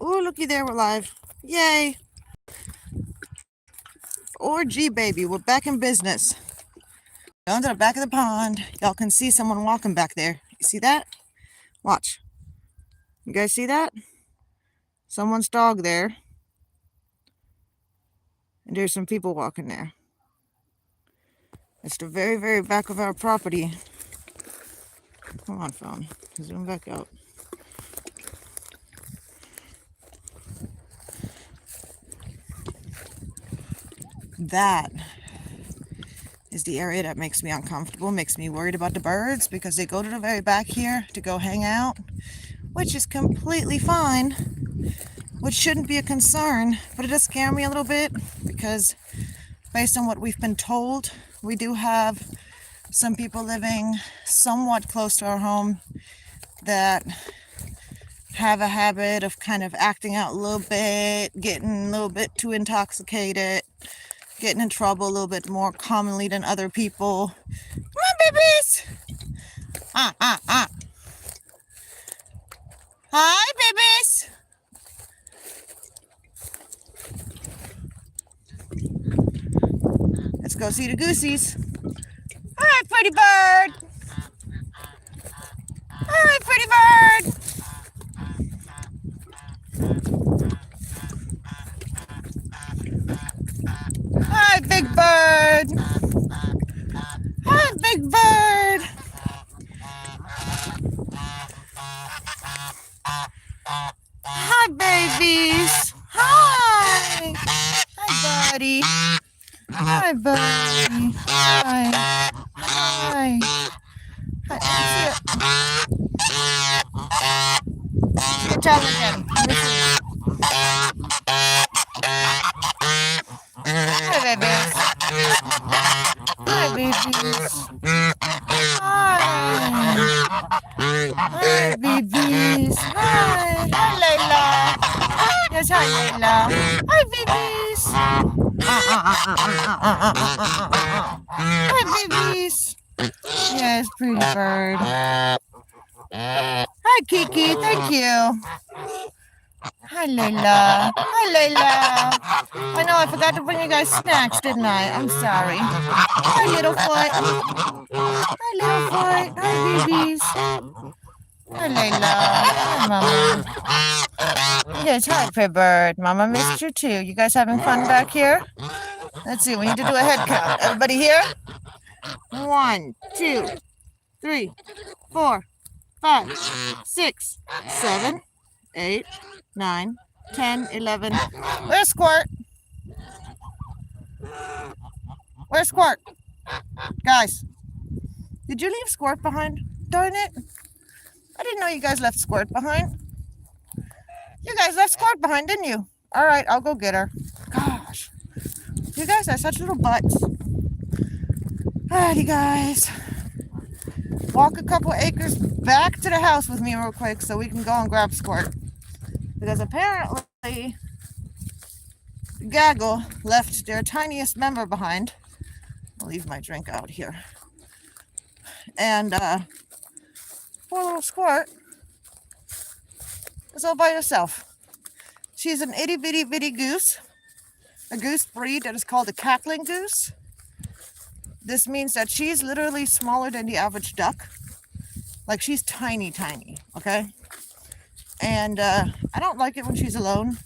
Oh, looky there, we're live. Yay. 4G, baby, we're back in business. Down to the back of the pond. Y'all can see someone walking back there. You see that? Watch. You guys see that? Someone's dog there. And there's some people walking there. It's the very, very back of our property. Come on, phone. Zoom back out. That is the area that makes me uncomfortable, makes me worried about the birds, because they go to the very back here to go hang out, which is completely fine, which shouldn't be a concern, but it does scare me a little bit, because based on what we've been told, we do have some people living somewhat close to our home that have a habit of kind of acting out a little bit, getting a little bit too intoxicated, getting in trouble a little bit more commonly than other people. Come on, babies! Hi, babies! Let's go see the goosies. Hi, pretty bird! Hi, pretty bird! Hi, big bird! Hi, big bird! Hi, babies! Hi! Hi, buddy! Hi, buddy! Hi! Hi! Hi! Good job again. Hi, babies! Hi, babies! Hi! Hi, babies! Hi! Hi, Layla! Yes, hi, Layla! Hi, babies! Hi, babies! Yes, pretty bird. Hi, Kiki. Thank you. Hi, Layla. Hi, Layla. I know I forgot to bring you guys snacks, didn't I? I'm sorry. Hi, Littlefoot. Hi, Littlefoot. Hi, babies. Hi, Layla. Hi, Mama. Yes, hi, pretty bird. Mama missed you too. You guys having fun back here? Let's see. We need to do a head count. Everybody here? 1, 2, 3, 4, 5, 6, 7, 8, 9, 10, 11. Where's Squirt? Where's Squirt? Guys, did you leave Squirt behind? Darn it. I didn't know you guys left Squirt behind. You guys left Squirt behind, didn't you? All right, I'll go get her. Gosh. You guys are such little butts. Alrighty, guys. Walk a couple acres back to the house with me real quick so we can go and grab Squirt. Because apparently Gaggle left their tiniest member behind. I'll leave my drink out here. And poor little Squirt is all by herself. She's an itty bitty bitty goose. A goose breed that is called a cackling goose. This means that she's literally smaller than the average duck. Like, she's tiny, tiny, okay? And I don't like it when she's alone.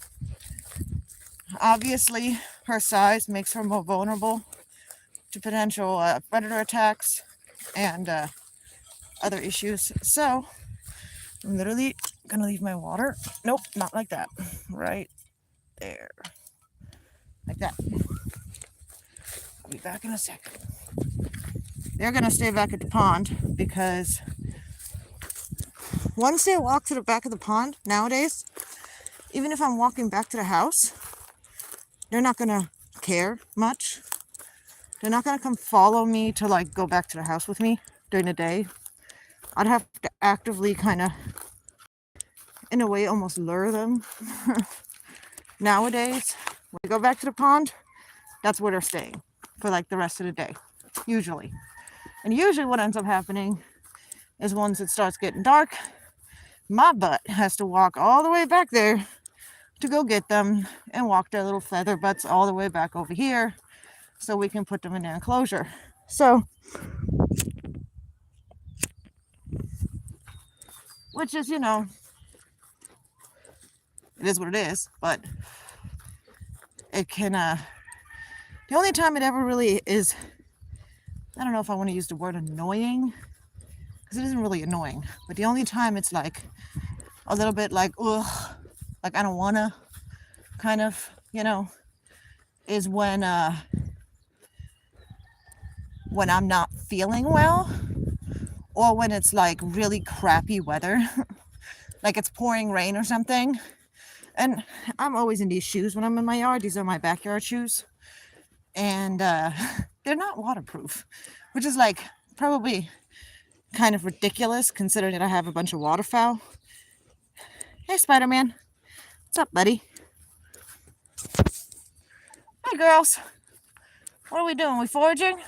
Obviously, her size makes her more vulnerable to potential predator attacks and other issues. So, I'm literally gonna leave my water. Nope, not like that. Right there. Like that. I'll be back in a second. They're gonna stay back at the pond because once they walk to the back of the pond nowadays, even if I'm walking back to the house, they're not gonna care much. They're not gonna come follow me to like go back to the house with me during the day. I'd have to actively kind of, in a way, almost lure them. Nowadays, when we go back to the pond, that's where they're staying for like the rest of the day, usually. And usually what ends up happening is once it starts getting dark, my butt has to walk all the way back there to go get them and walk their little feather butts all the way back over here so we can put them in their enclosure. So, which is, you know, it is what it is, but it can, the only time it ever really is, I don't know if I want to use the word annoying, because it isn't really annoying, but the only time it's like a little bit like, ugh, like I don't wanna, kind of, you know, is when I'm not feeling well, or when it's like really crappy weather, like it's pouring rain or something. And I'm always in these shoes when I'm in my yard. These are my backyard shoes, and they're not waterproof, which is like probably kind of ridiculous considering that I have a bunch of waterfowl. Hey, Spider-Man. What's up, buddy? Hey, girls. What are we doing? We foraging?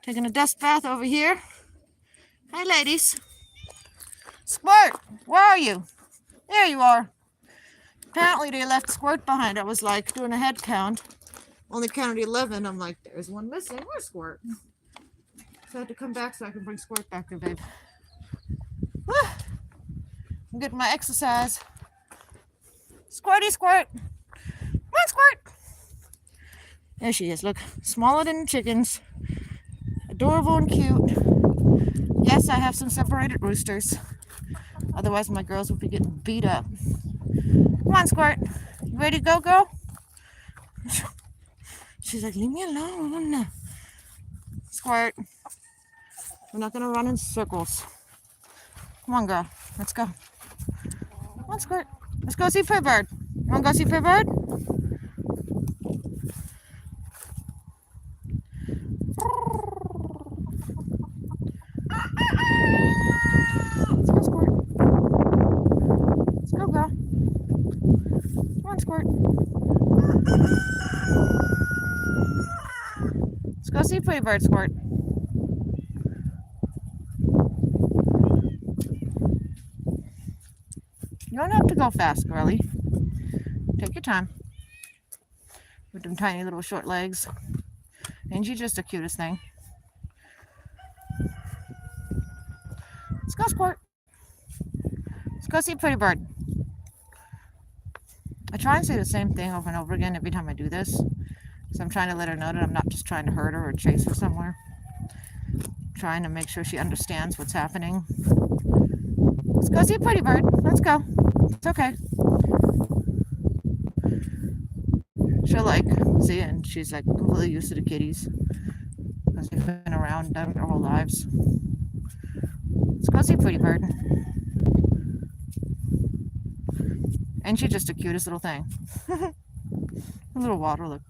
Taking a dust bath over here. Hey, ladies. Squirt, where are you? There you are. Apparently they left Squirt behind. I was like doing a head count. Only counted 11. I'm like, there's one missing. Where's Squirt? So I had to come back so I can bring Squirt back there, babe. Whew. I'm getting my exercise. Squirty, Squirt. Come on, Squirt. There she is. Look, smaller than the chickens. Adorable and cute. Yes, I have some separated roosters. Otherwise, my girls would be getting beat up. Come on, Squirt. You ready to go, girl? She's like, leave me alone. Squirt. We're not going to run in circles. Come on, girl. Let's go. Come on, Squirt. Let's go see Fairbird. You want to go see Fairbird? Let's go, Squirt. Let's go, girl. Come on, Squirt. Let's go see Fairbird, Squirt. You don't have to go fast, girlie. Take your time. With them tiny little short legs. Ain't she just the cutest thing? Let's go, Squirt. Let's go see Pretty Bird. I try and say the same thing over and over again every time I do this. So I'm trying to let her know that I'm not just trying to hurt her or chase her somewhere. Trying to make sure she understands what's happening. Let's go see Pretty Bird. Let's go. It's okay. She'll like see it, and she's like completely used to the kitties because they've been around them their whole lives. Let's go see Pretty Bird. And she's just the cutest little thing. A little water, look.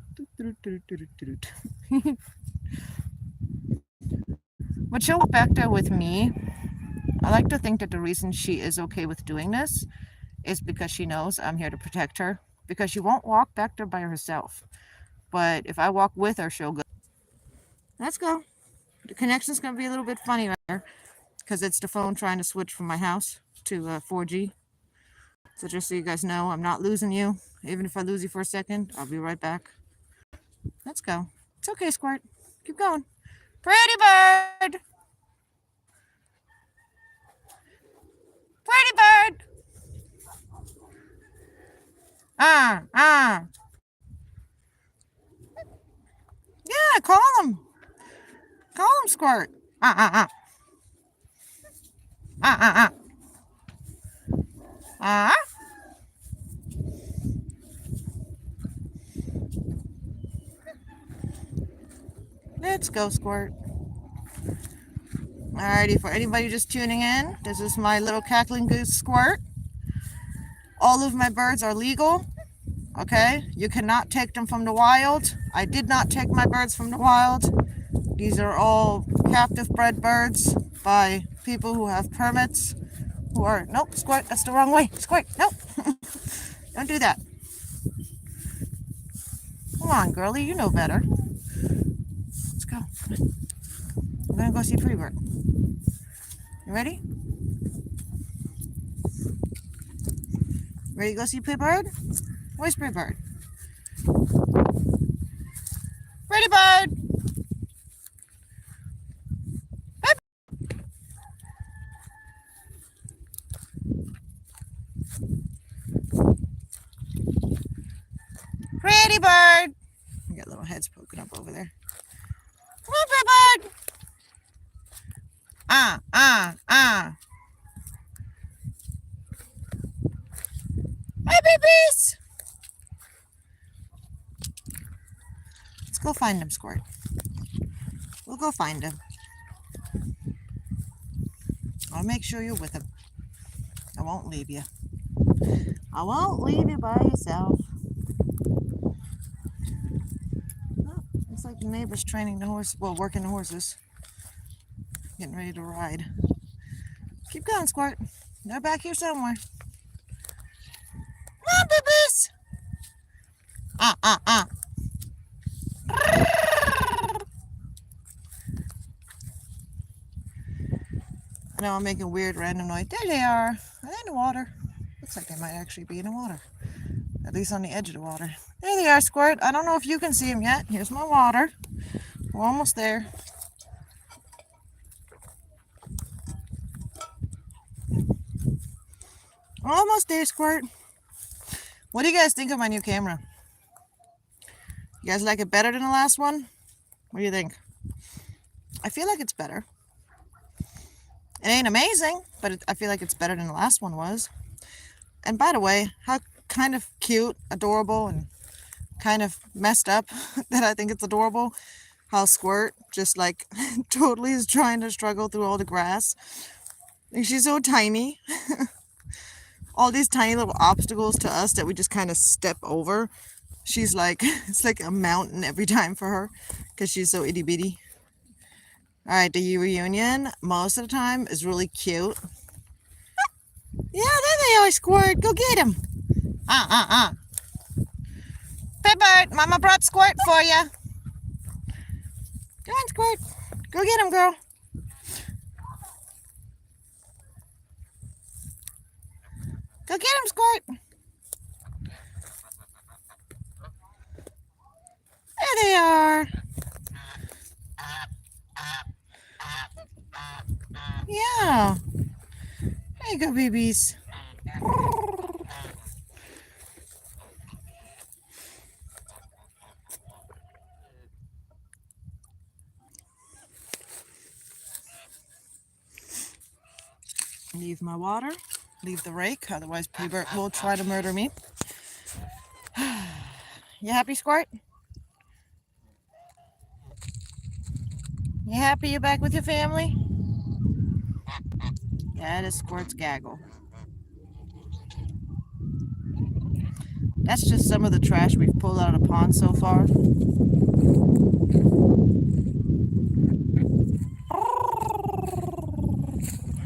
But she'll walk back there with me. I like to think that the reason she is okay with doing this is because she knows I'm here to protect her. Because she won't walk back there by herself. But if I walk with her, she'll go. Let's go. The connection's going to be a little bit funny right here. Because it's the phone trying to switch from my house to 4G. So just so you guys know, I'm not losing you. Even if I lose you for a second, I'll be right back. Let's go. It's okay, Squirt. Keep going. Pretty Bird! Pretty Bird! Yeah, call him. Call him, Squirt. Let's go, Squirt. Alrighty, for anybody just tuning in, this is my little cackling goose, Squirt. All of my birds are legal. Okay, you cannot take them from the wild. I did not take my birds from the wild. These are all captive bred birds by people who have permits. Who are, nope, Squirt, that's the wrong way. Squirt, nope. Don't do that. Come on, girlie, you know better. Let's go. I'm gonna go see Pretty Bird. You ready? Ready to go see Pretty Bird? Where's Pretty Bird? Pretty Bird! Pretty Bird! You got little heads poking up over there. Come on, Pretty Bird! Hi, babies! Let's go find him, Squirt. We'll go find him. I'll make sure you're with him. I won't leave you. I won't leave you by yourself. Oh, looks like the neighbor's training the horse, well, working the horses. Getting ready to ride. Keep going, Squirt. They're back here somewhere. Come on, babies! I know I'm making weird random noise. There they are. Are they in the water? Looks like they might actually be in the water. At least on the edge of the water. There they are, Squirt. I don't know if you can see them yet. Here's my water. We're almost there. We're almost there, Squirt. What do you guys think of my new camera? You guys like it better than the last one? What do you think? I feel like it's better. It ain't amazing, but I feel like it's better than the last one was. And by the way, how kind of cute, adorable, and kind of messed up that I think it's adorable. How Squirt just like totally is trying to struggle through all the grass. And she's so tiny. All these tiny little obstacles to us that we just kind of step over. She's like, it's like a mountain every time for her because she's so itty bitty. All right, the reunion most of the time is really cute. Yeah, there they are, Squirt. Go get him. Pepper, Mama brought Squirt for you. Go on, Squirt. Go get him, girl. Go get him, Squirt. There they are. Yeah. There you go, babies. Leave my water. Leave the rake, otherwise Pretty Bird will try to murder me. You happy, Squirt? You happy you're back with your family? That is Squirt's gaggle. That's just some of the trash we've pulled out of the pond so far.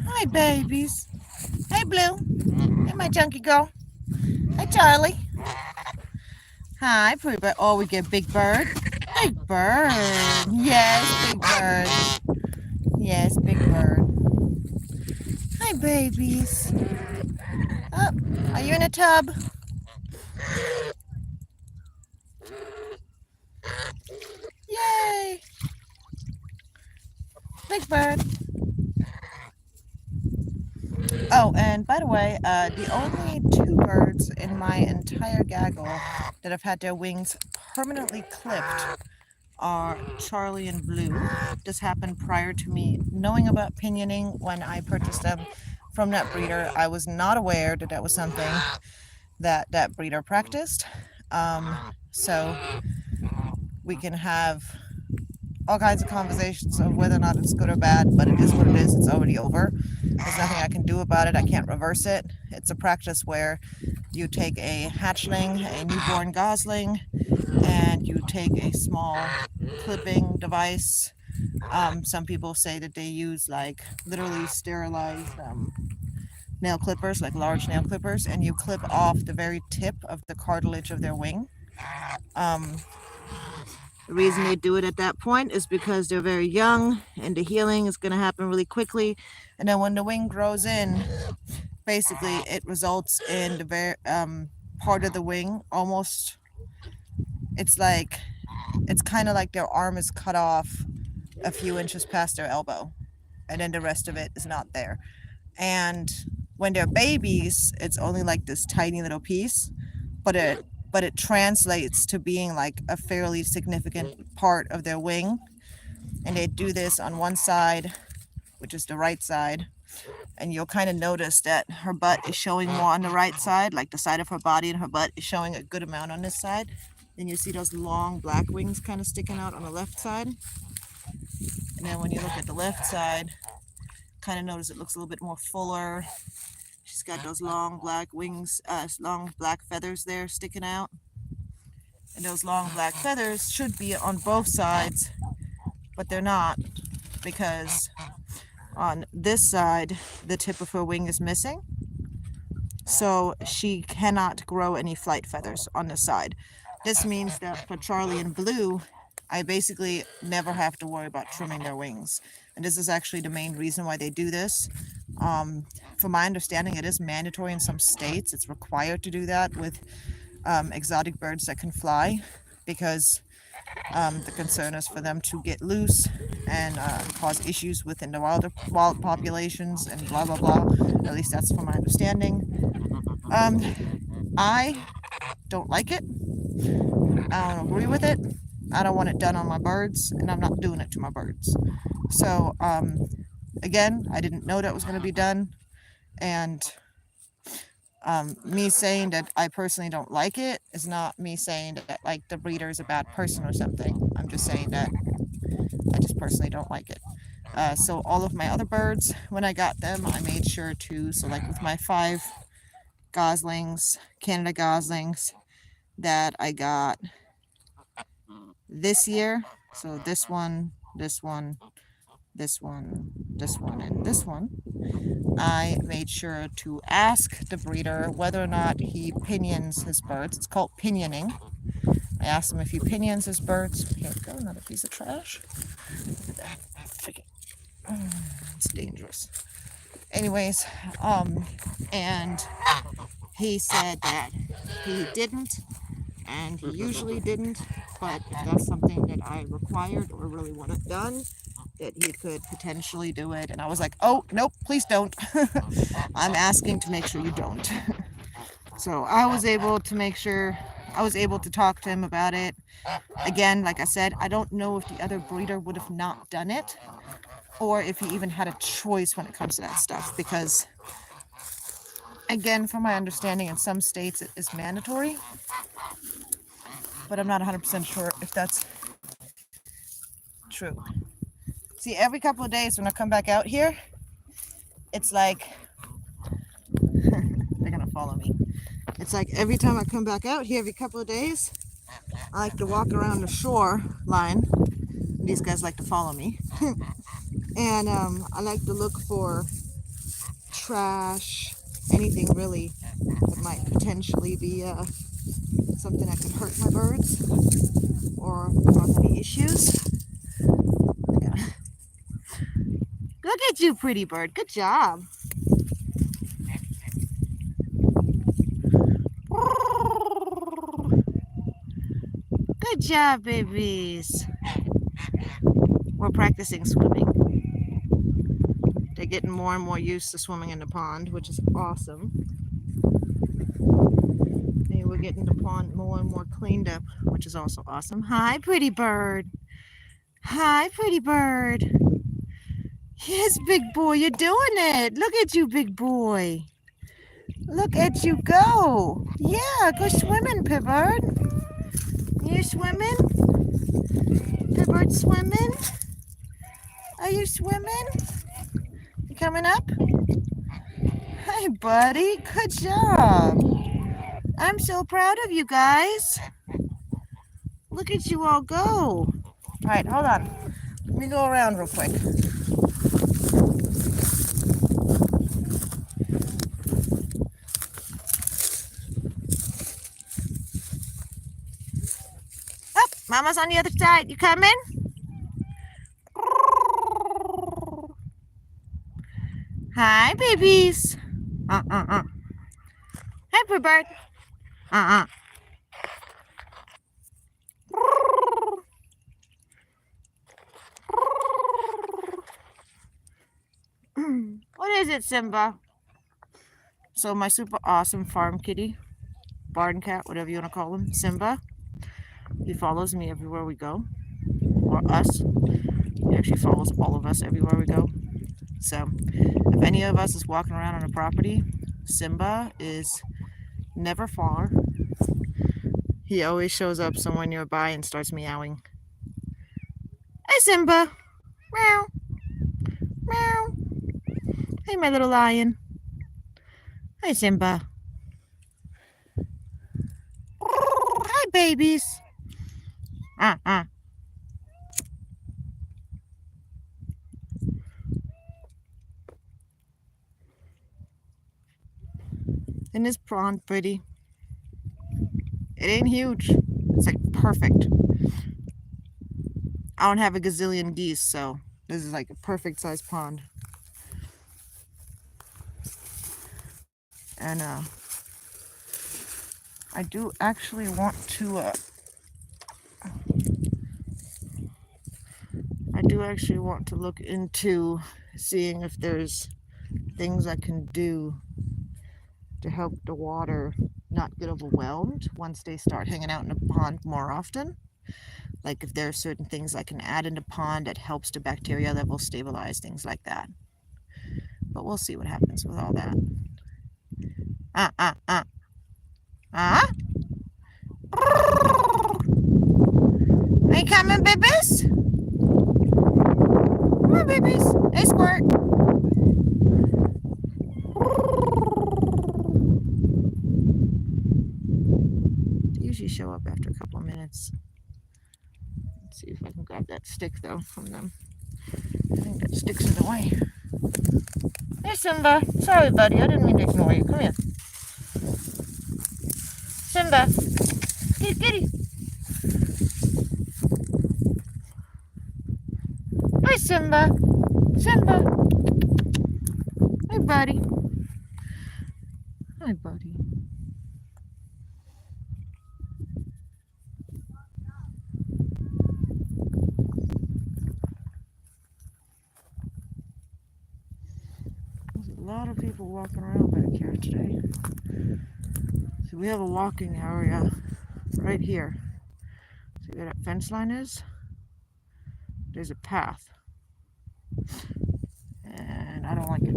Hi, babies. Hey, Blue. Hey, my chunky girl. Hey, Charlie. Hi, Pretty Bird. Oh, we get Big Bird. Big Bird. Yes, Big Bird. Yes, Big Bird. Hi, babies. Oh, are you in a tub? Yay! Big Bird. Oh, and by the way, the only two birds in my entire gaggle that have had their wings permanently clipped are Charlie and Blue. This happened prior to me knowing about pinioning when I purchased them from that breeder. I was not aware that that was something that that breeder practiced. So we can have all kinds of conversations of whether or not it's good or bad, but it is what it is. It's already over. There's nothing I can do about it. I can't reverse it. It's a practice where you take a hatchling, a newborn gosling, and you take a small clipping device. Some people say that they use like literally sterilized nail clippers, like large nail clippers, and you clip off the very tip of the cartilage of their wing. The reason they do it at that point is because they're very young and the healing is going to happen really quickly. And then when the wing grows in, basically it results in the very part of the wing almost, it's kind of like their arm is cut off a few inches past their elbow, and then the rest of it is not there. And when they're babies, it's only like this tiny little piece, but it translates to being like a fairly significant part of their wing. And they do this on one side, which is the right side, and you'll kind of notice that her butt is showing more on the right side, like the side of her body and her butt is showing a good amount on this side. Then you see those long black wings kind of sticking out on the left side. And then when you look at the left side, kind of notice it looks a little bit more fuller. She's got those long black wings, long black feathers there sticking out. And those long black feathers should be on both sides, but they're not, because on this side, the tip of her wing is missing. So she cannot grow any flight feathers on this side. This means that for Charlie and Blue, I basically never have to worry about trimming their wings. And this is actually the main reason why they do this. From my understanding, it is mandatory in some states. It's required to do that with exotic birds that can fly, because the concern is for them to get loose and cause issues within the wild populations and blah blah blah. At least that's from my understanding. I don't like it. I don't agree with it. I don't want it done on my birds, and I'm not doing it to my birds. So again, I didn't know that was going to be done, and me saying that I personally don't like it is not me saying that like the breeder is a bad person or something. I'm just saying that I just personally don't like it. So all of my other birds, when I got them, I made sure to, so like with my 5 goslings, Canada goslings, that I got this year, so this one, this one, this one, this one, and this one, I made sure to ask the breeder whether or not he pinions his birds. It's called pinioning. I asked him if he pinions his birds. Here we go, another piece of trash. Look at that. It's dangerous. Anyways, and he said that he didn't, and he usually didn't, but if that's something that I required or really wanted done, that he could potentially do it. And I was like, oh, nope, please don't. I'm asking to make sure you don't. So I was able to make sure, I was able to talk to him about it. Again, like I said, I don't know if the other breeder would have not done it, or if he even had a choice when it comes to that stuff, because again, from my understanding, in some states it is mandatory, but I'm not 100% sure if that's true. See, every couple of days when I come back out here, it's like, they're gonna follow me. It's like every time I come back out here, every couple of days, I like to walk around the shore line. These guys like to follow me. And I like to look for trash, anything really that might potentially be something that could hurt my birds or cause any issues. Yeah. Look at you, pretty bird. Good job. Good job, babies. We're practicing swimming. They're getting more and more used to swimming in the pond, which is awesome. And we're getting the pond more and more cleaned up, which is also awesome. Hi, pretty bird. Hi, pretty bird. Yes, big boy, you're doing it. Look at you, big boy. Look at you go. Yeah, go swimming, Pibbird. You swimming? Pibbird swimming? Are you swimming? You coming up? Hi, buddy. Good job. I'm so proud of you guys. Look at you all go. All right, hold on. Let me go around real quick. Up, Mama's on the other side. You coming? Hi, babies. Hey, Pooh Bird. What is it, Simba? So my super awesome farm kitty, barn cat, whatever you want to call him, Simba, he follows me everywhere we go, or us. He actually follows all of us everywhere we go. So if any of us is walking around on a property, Simba is never far. He always shows up somewhere nearby and starts meowing. Hey, Simba. Meow. Meow. Hey, my little lion. Hi, Simba. Hi, babies. Isn't this pond pretty? It ain't huge. It's like perfect. I don't have a gazillion geese, so this is like a perfect size pond. And I do actually want to look into seeing if there's things I can do to help the water not get overwhelmed once they start hanging out in the pond more often. Like if there are certain things I can add in the pond that helps the bacteria level stabilize, things like that. But we'll see what happens with all that. Are you coming, babies? Come on, babies. Hey, Squirt. They usually show up after a couple of minutes. Let's see if I can grab that stick, though, from them. I think that stick's in the way. Hey, Simba. Sorry, buddy. I didn't mean to ignore you. Come here. Simba. Kitty. Hi, Simba. Simba. Hey, buddy. Hi, buddy. There's a lot of people walking around back here today. So we have a walking area right here. See where that fence line is? There's a path. And I don't like it.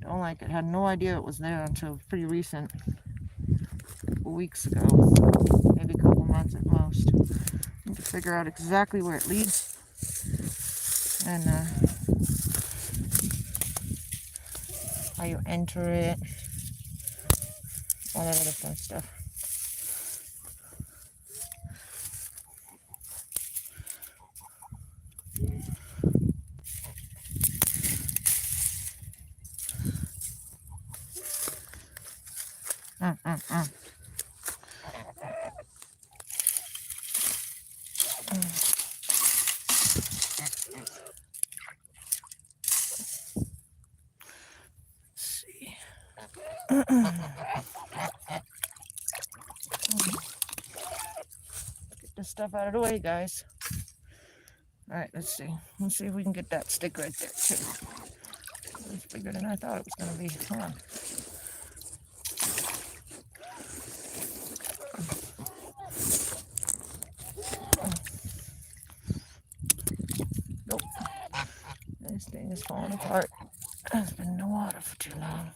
Don't like it. Had no idea it was there until pretty recent. A couple weeks ago. Maybe a couple months at most. Need to figure out exactly where it leads. And how you enter it. All that other fun stuff. Get this stuff out of the way, guys. All right, let's see. Let's see if we can get that stick right there, too. It's bigger than I thought it was going to be. Hold on. Nope. This thing is falling apart. It's been in the water for too long.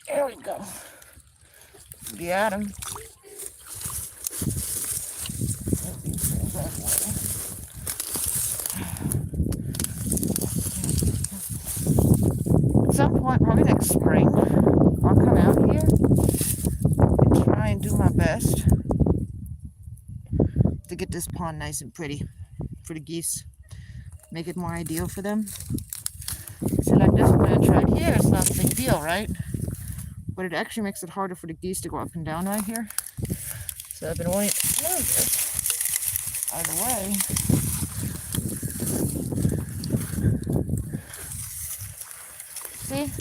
There we go. Got him. At some point, probably next spring, I'll come out here and try and do my best to get this pond nice and pretty for the geese. Make it more ideal for them. So like this branch right here, it's not a big deal, right? But it actually makes it harder for the geese to go up and down right here. So I've been wanting to move this either way. see,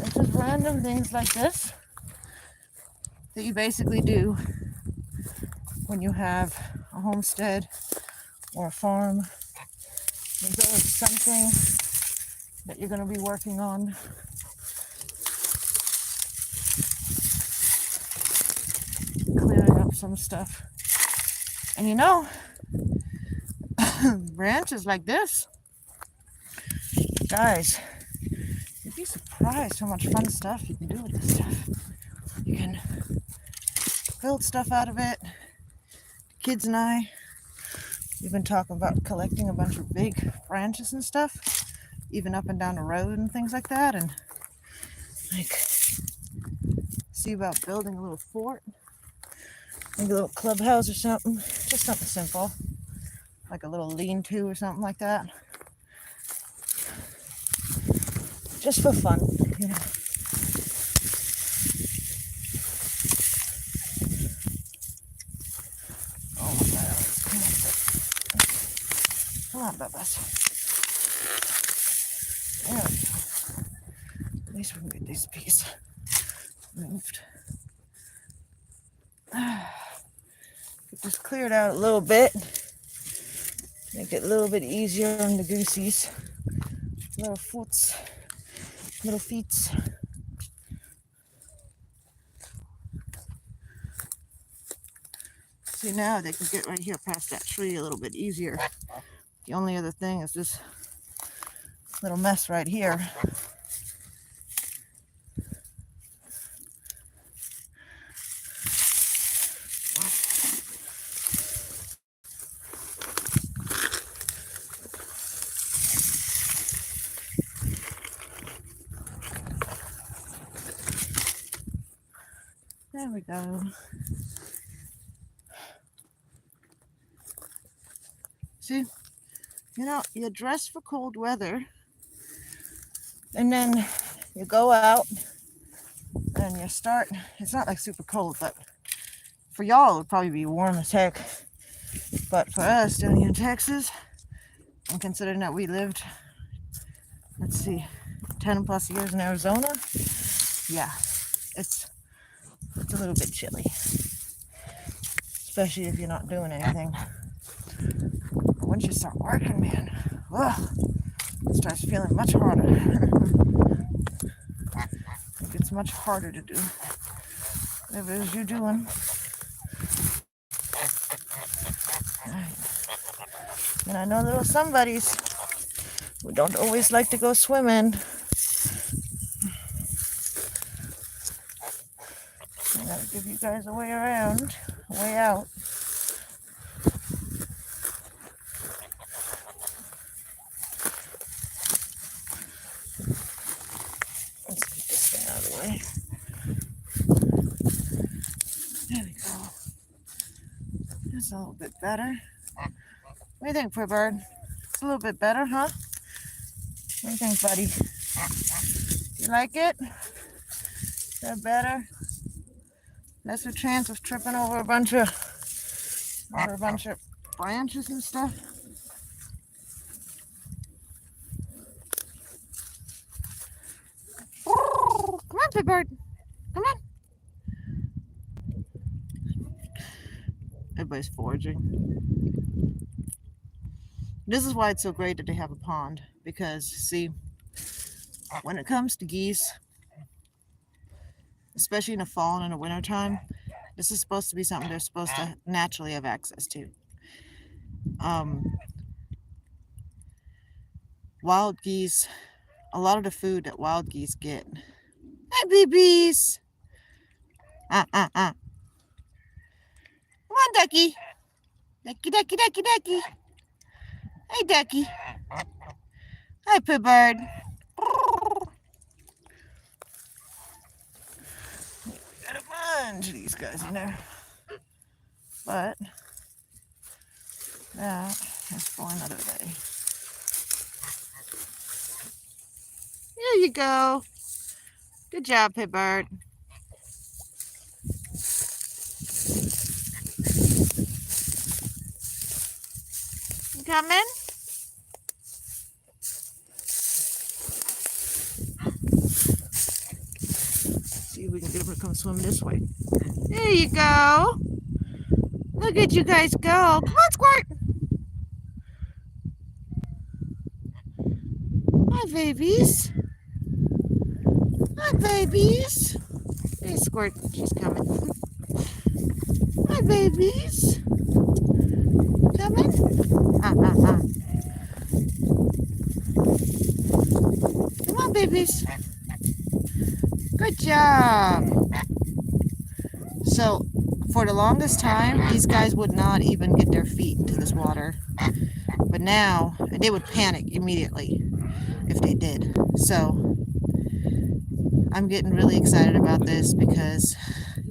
it's just random things like this that you basically do when you have a homestead or a farm. There's always something that you're going to be working on. Clearing up some stuff. And you know, branches like this, guys, you'd be surprised how much fun stuff you can do with this stuff. You can build stuff out of it. Kids and I, we've been talking about collecting a bunch of big branches and stuff, even up and down the road and things like that, and like see about building a little fort, maybe a little clubhouse or something, just something simple, like a little lean-to or something like that, just for fun, you know. Oh my God, come on, Bubba's. There we go. At least we can get these pieces moved. Get this cleared out a little bit. Make it a little bit easier on the goosies. Little foots. Little feet. See, now they can get right here past that tree a little bit easier. The only other thing is this little mess right here. There we go. See, you know, you dress for cold weather, and then you go out and you start, it's not like super cold, but for y'all it would probably be warm as heck. But for us down here in Texas, and considering that we lived, let's see, 10 plus years in Arizona, yeah, it's a little bit chilly, especially if you're not doing anything. But once you start working, man, it starts feeling much harder. It gets much harder to do whatever it is you're doing. And I know there are somebodies who don't always like to go swimming. I gotta give you guys a way around, a way out. Let's get this thing out of the way. There we go. That's a little bit better. What do you think, poor bird? It's a little bit better, huh? What do you think, buddy? You like it? Is that better? Lesser chance of tripping over a bunch of branches and stuff. Oh, come on, big bird. Come on. Everybody's foraging. This is why it's so great that they have a pond, because see, when it comes to geese, especially in the fall and in the winter time, this is supposed to be something they're supposed to naturally have access to. Wild geese, a lot of the food that wild geese get. Hi, babies. Come on, ducky. Ducky, ducky, ducky, ducky. Hey, ducky. Hi, poo bird. Got a bunch of these guys in there. But that is for another day. There you go. Good job, pit bird. You coming? if we can get him to come swim this way. There you go. Look at you guys go. Come on, Squirt. Hi, babies. Hi, babies. Hey, Squirt. She's coming. Hi, babies. Coming? Come on, babies. Good job. So, for the longest time, these guys would not even get their feet into this water. But now, they would panic immediately if they did. So, I'm getting really excited about this because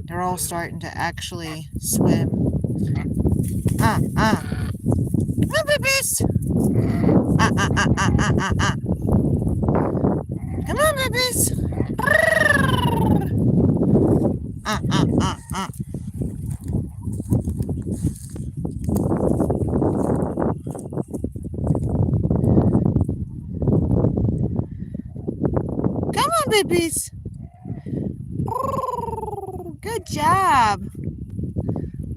they're all starting to actually swim. Come on, babies! Come on, babies! Come on, babies! Good job!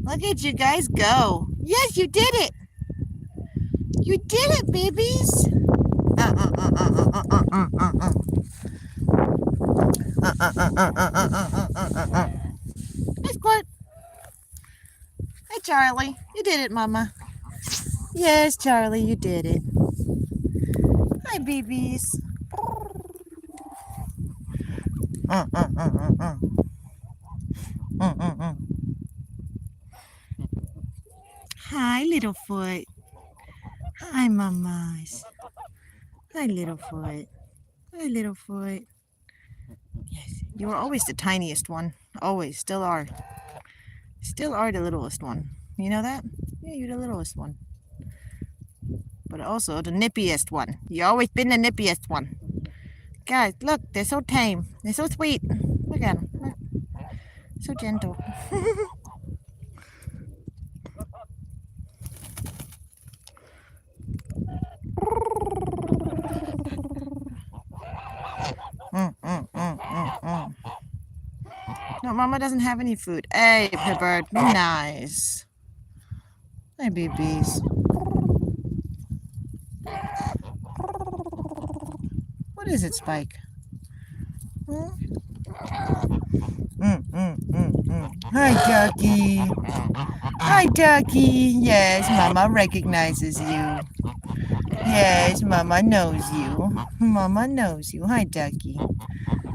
Look at you guys go! Yes, you did it! You did it, babies! Hey, Squirt. Hey, Charlie. You did it, Mama. Yes, Charlie, you did it. Hi, babies. Hi, Littlefoot. Hi, Mamas. Hi, Littlefoot. Hi, Littlefoot. Yes, you were always the tiniest one. Always. Still are. Still are the littlest one. You know that? Yeah, you're the littlest one. But also the nippiest one. You've always been the nippiest one. Guys, look. They're so tame. They're so sweet. Look at them. Look. So gentle. No, Mama doesn't have any food. Hey, Pepper, be nice. Hey, babies. What is it, Spike? Hi, Ducky. Hi, Ducky. Yes, Mama recognizes you. Yes, Mama knows you. Mama knows you. Hi, Ducky.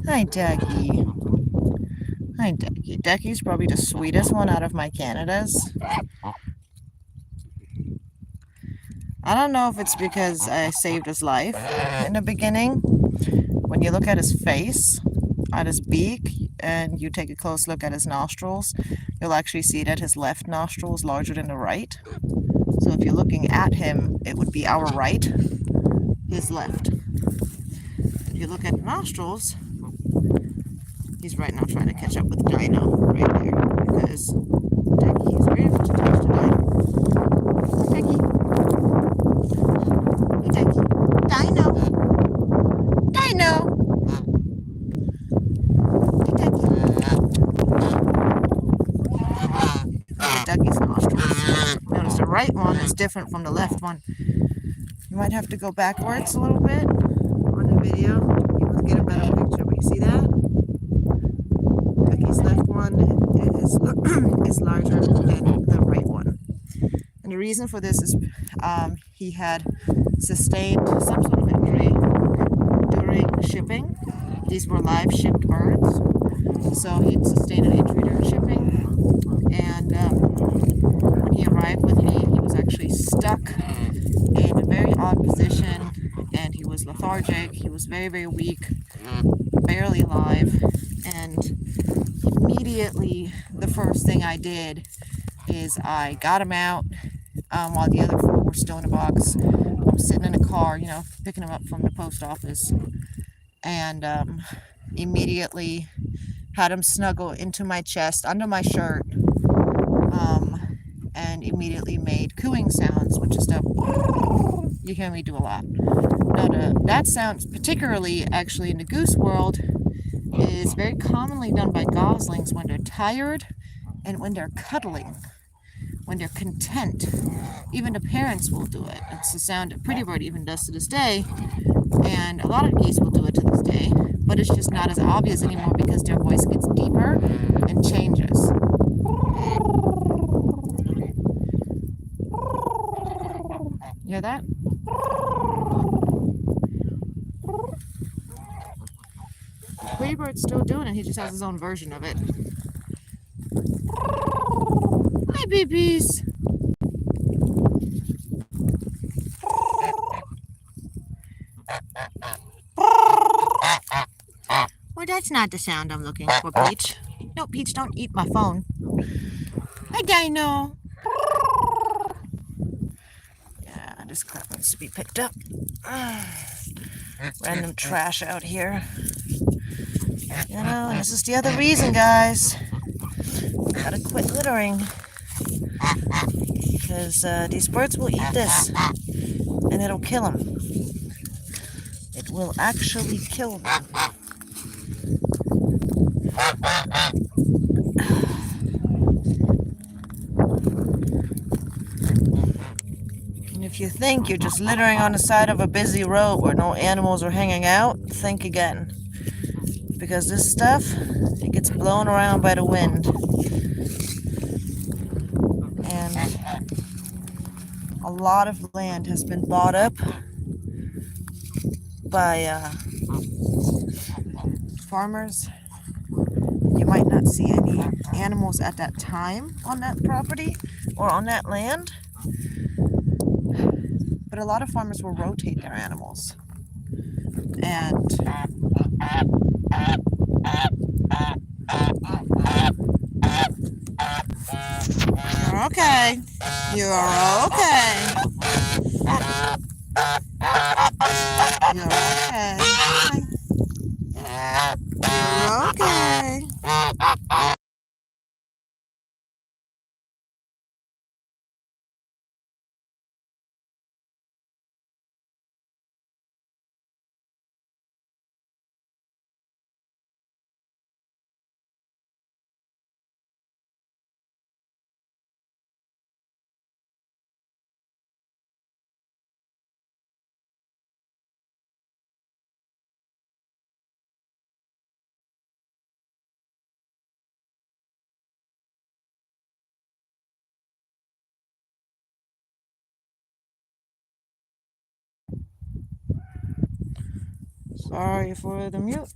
Hi, Ducky. Hi, Ducky. Ducky's probably the sweetest one out of my Canadas. I don't know if it's because I saved his life in the beginning. When you look at his face, at his beak, and you take a close look at his nostrils, you'll actually see that his left nostril is larger than the right. So if you're looking at him, it would be our right, his left. If you look at the nostrils, he's right now trying to catch up with Dino right there, because Ducky is very much attached to Dino. Ducky. Hey, Ducky. Dino. Dino. Hey, Ducky. Look at Ducky's nostrils. Notice the right one is different from the left one. You might have to go backwards a little bit on the video. You will get a better picture. But you see that? Ducky's left one is larger than the right one. And the reason for this is he had sustained some sort of injury during shipping. These were live shipped birds. So he'd sustained an injury during shipping. And when he arrived with me, he was actually stuck in a very odd position. And he was lethargic. He was very, very weak, barely alive. And immediately, the first thing I did is I got him out while the other four were still in a box. I'm sitting in a car, you know, picking him up from the post office, and immediately had him snuggle into my chest, under my shirt, and immediately made cooing sounds, which is the you hear me do a lot. Now, that sounds particularly actually in the goose world is very commonly done by goslings when they're tired and when they're cuddling, when they're content. Even the parents will do it. It's the sound that Pretty Bird even does to this day, and a lot of geese will do it to this day, but it's just not as obvious anymore because their voice gets deeper and changes. You hear that? Pretty Bird's still doing it, he just has his own version of it. Hi, babies. Well, that's not the sound I'm looking for, Peach. No, Peach, don't eat my phone. Hi, Dino. Yeah, this crap needs to be picked up. Random trash out here. You know, and this is the other reason, guys. Gotta quit littering. Because these birds will eat this. And it'll kill them. It will actually kill them. And if you think you're just littering on the side of a busy road where no animals are hanging out, think again. Because this stuff, it gets blown around by the wind. And a lot of land has been bought up by farmers. You might not see any animals at that time on that property or on that land, but a lot of farmers will rotate their animals. And you're okay. You're okay. You're okay. You're okay. Sorry for the mute.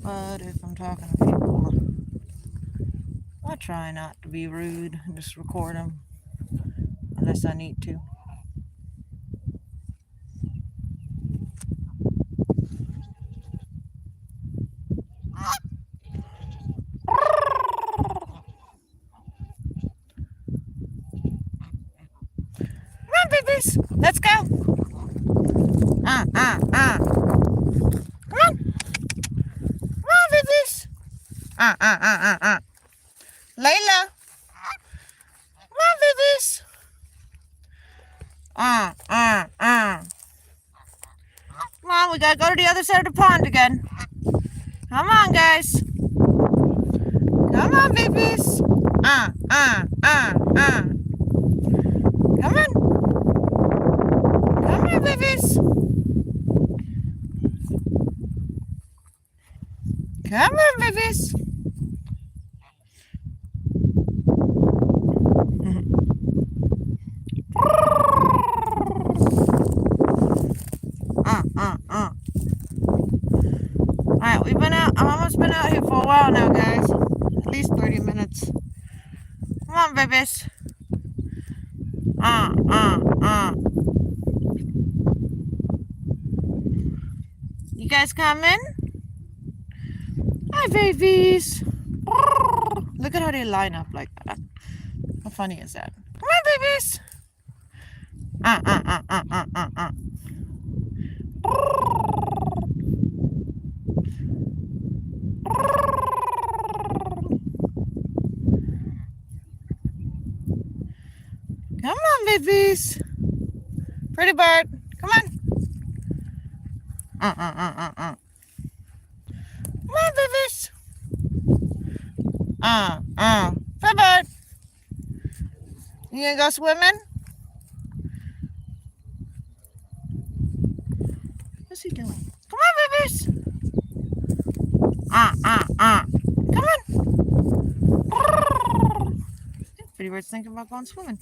But if I'm talking to people, I try not to be rude and just record them unless I need to. Come on, babies, let's go. Come on. Come on, babies. Layla. Come on, babies. Come on, we gotta go to the other side of the pond again. Come on, guys. Come on, babies. Come on. Come on, babies. Come on, babies. Alright, we've been out. I've almost been out here for a while now, guys. At least 30 minutes. Come on, babies. You guys coming? Hi, babies. Look at how they line up like that. How funny is that? Come on, babies. Come on, babies. Pretty Bird, come on. Come on, babies. Pivot. You gonna go swimming? What's he doing? Come on, babies. Come on. Pretty bird's thinking about going swimming.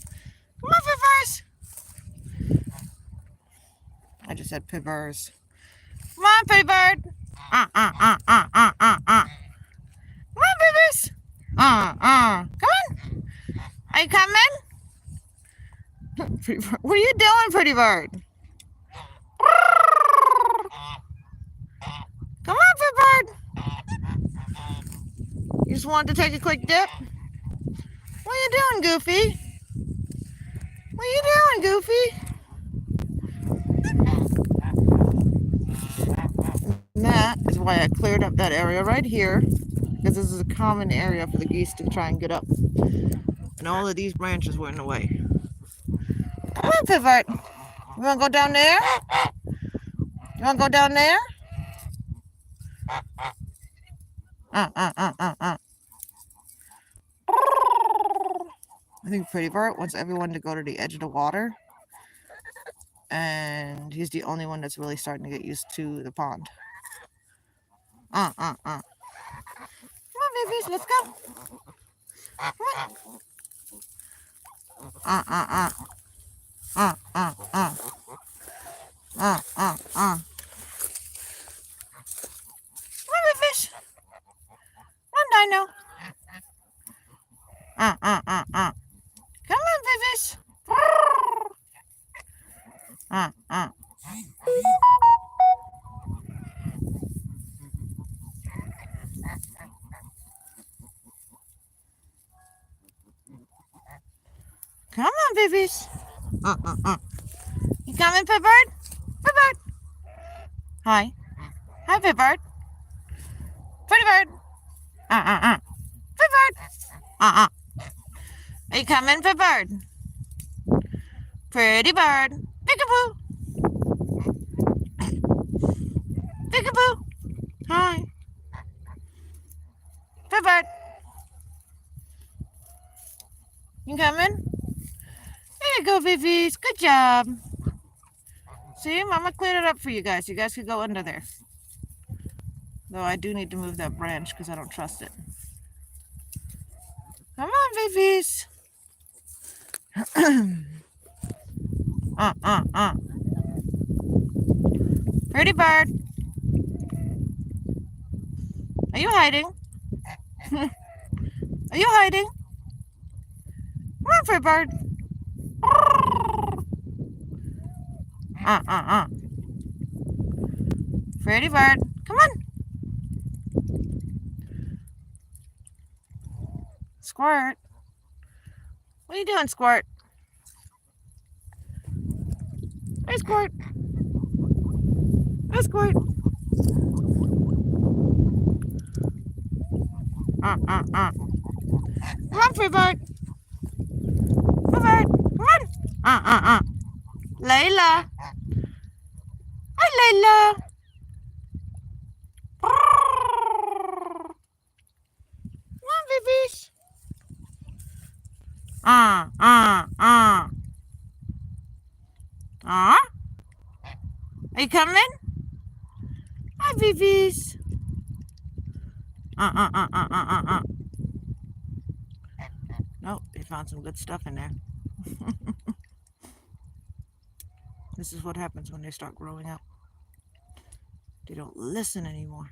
Come on, Pivers. I just said Pivers. Come on, pretty bird. Come on, babies. Come on. Are you coming? Pretty bird. What are you doing, pretty bird? Come on, pretty bird. You just wanted to take a quick dip? What are you doing, Goofy? What are you doing, Goofy? And that is why I cleared up that area right here, because this is a common area for the geese to try and get up. And all of these branches were in the way. Come on, Pivot. You want to go down there? You want to go down there? I think Pretty Bird wants everyone to go to the edge of the water. And he's the only one that's really starting to get used to the pond. Come on, babies, let's go. Come on. Come on, babies. Come on, Dino. Come on, babies. Come on, babies. You coming, Pipbird? Pipbird. Hi. Hi, Pipbird. Pretty bird. Pipbird. Are you coming, Pipbird? Pretty bird. Peekaboo. Peekaboo. Hi. Pipbird. You coming? There you go, babies. Good job. See, Mama cleared it up for you guys. You guys could go under there. Though I do need to move that branch because I don't trust it. Come on, babies. Pretty bird. Are you hiding? Are you hiding? Come on, pretty bird. Pretty bird. Come on. Squirt. What are you doing, Squirt? Hey, Squirt. Hey, Squirt. Come on, pretty bird. Pretty bird. Come on. Layla. Hi, Layla. Come on, babies. Are you coming? Hi, babies. Nope, they found some good stuff in there. This is what happens when they start growing up. They don't listen anymore.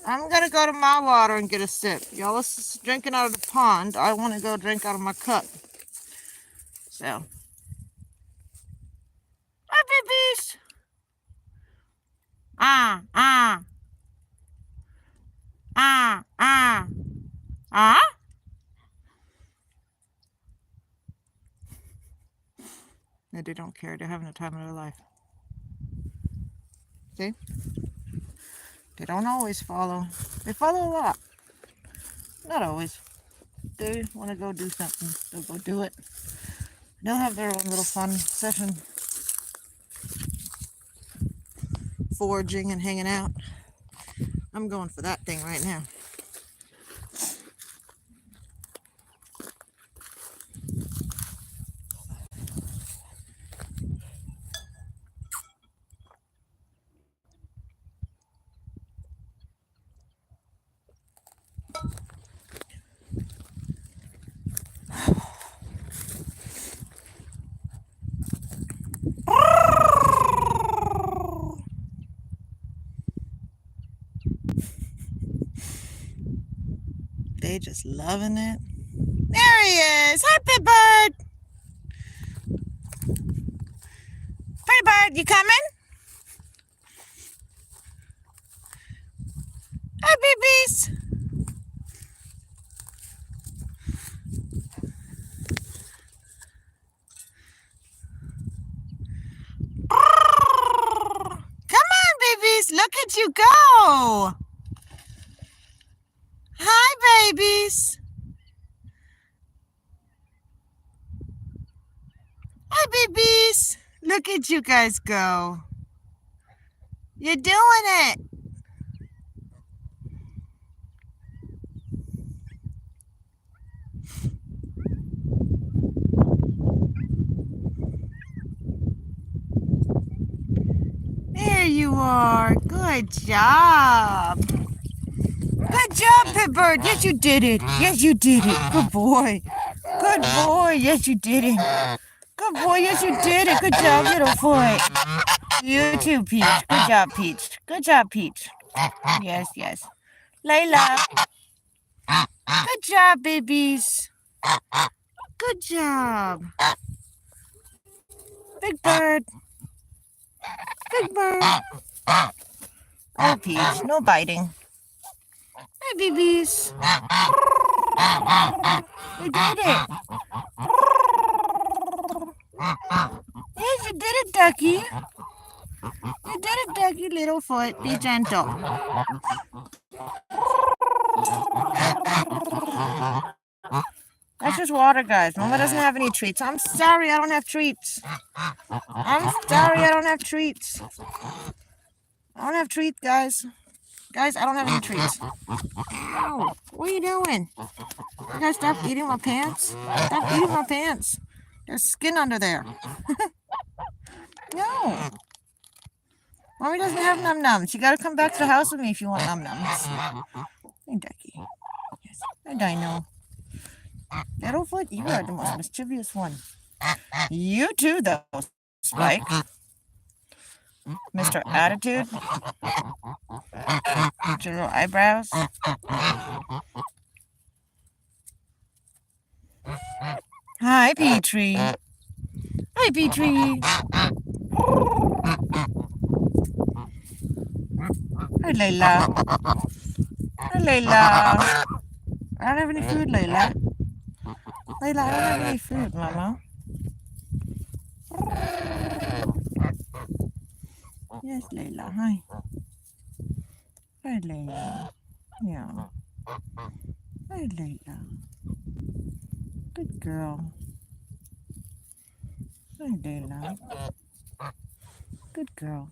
I'm gonna go to my water and get a sip. Y'all are drinking out of the pond. I want to go drink out of my cup. So, hi, babies. No, they don't care. They're having the time of their life. See? They don't always follow. They follow a lot. Not always. They want to go do something, they'll go do it. They'll have their own little fun session, foraging and hanging out. I'm going for that thing right now. They just loving it. There he is! Hi, Pitbird! Pretty bird, you coming? Hi, babies! Come on, babies! Look at you go! Hi, babies! Hi, babies! Look at you guys go. You're doing it! There you are. Good job. Good job, Pitbird. Yes, you did it. Yes, you did it. Good boy. Good boy. Yes, you did it. Good boy. Yes, you did it. Good job, little boy. You too, Peach. Good job, Peach. Good job, Peach. Yes, yes. Layla. Good job, babies. Good job. Big bird. Big bird. Oh, Peach. No biting. Hi, babies. You did it. Yes, you did it, Ducky. You did it, Ducky, little foot. Be gentle. That's just water, guys. Mama doesn't have any treats. I'm sorry I don't have treats. I'm sorry I don't have treats. I don't have treats, guys. Guys, I don't have any treats. Ow. What are you doing? You guys stop eating my pants? Stop eating my pants. There's skin under there. No. Mommy doesn't have num-nums. You gotta come back to the house with me if you want num-nums. Hey, Ducky. Yes. Hey, Dino. Littlefoot, you are the most mischievous one. You too, though, Spike. Mr. Attitude. With your little eyebrows. Hi, Petrie. Hi, Petrie. Hi, Layla. Hi, Layla. I don't have any food, Layla. Layla, I don't have any food, Mama. Yes, Layla. Hi. Hi, Layla. Yeah. Hi, Layla. Good girl. Hi, Layla. Good girl.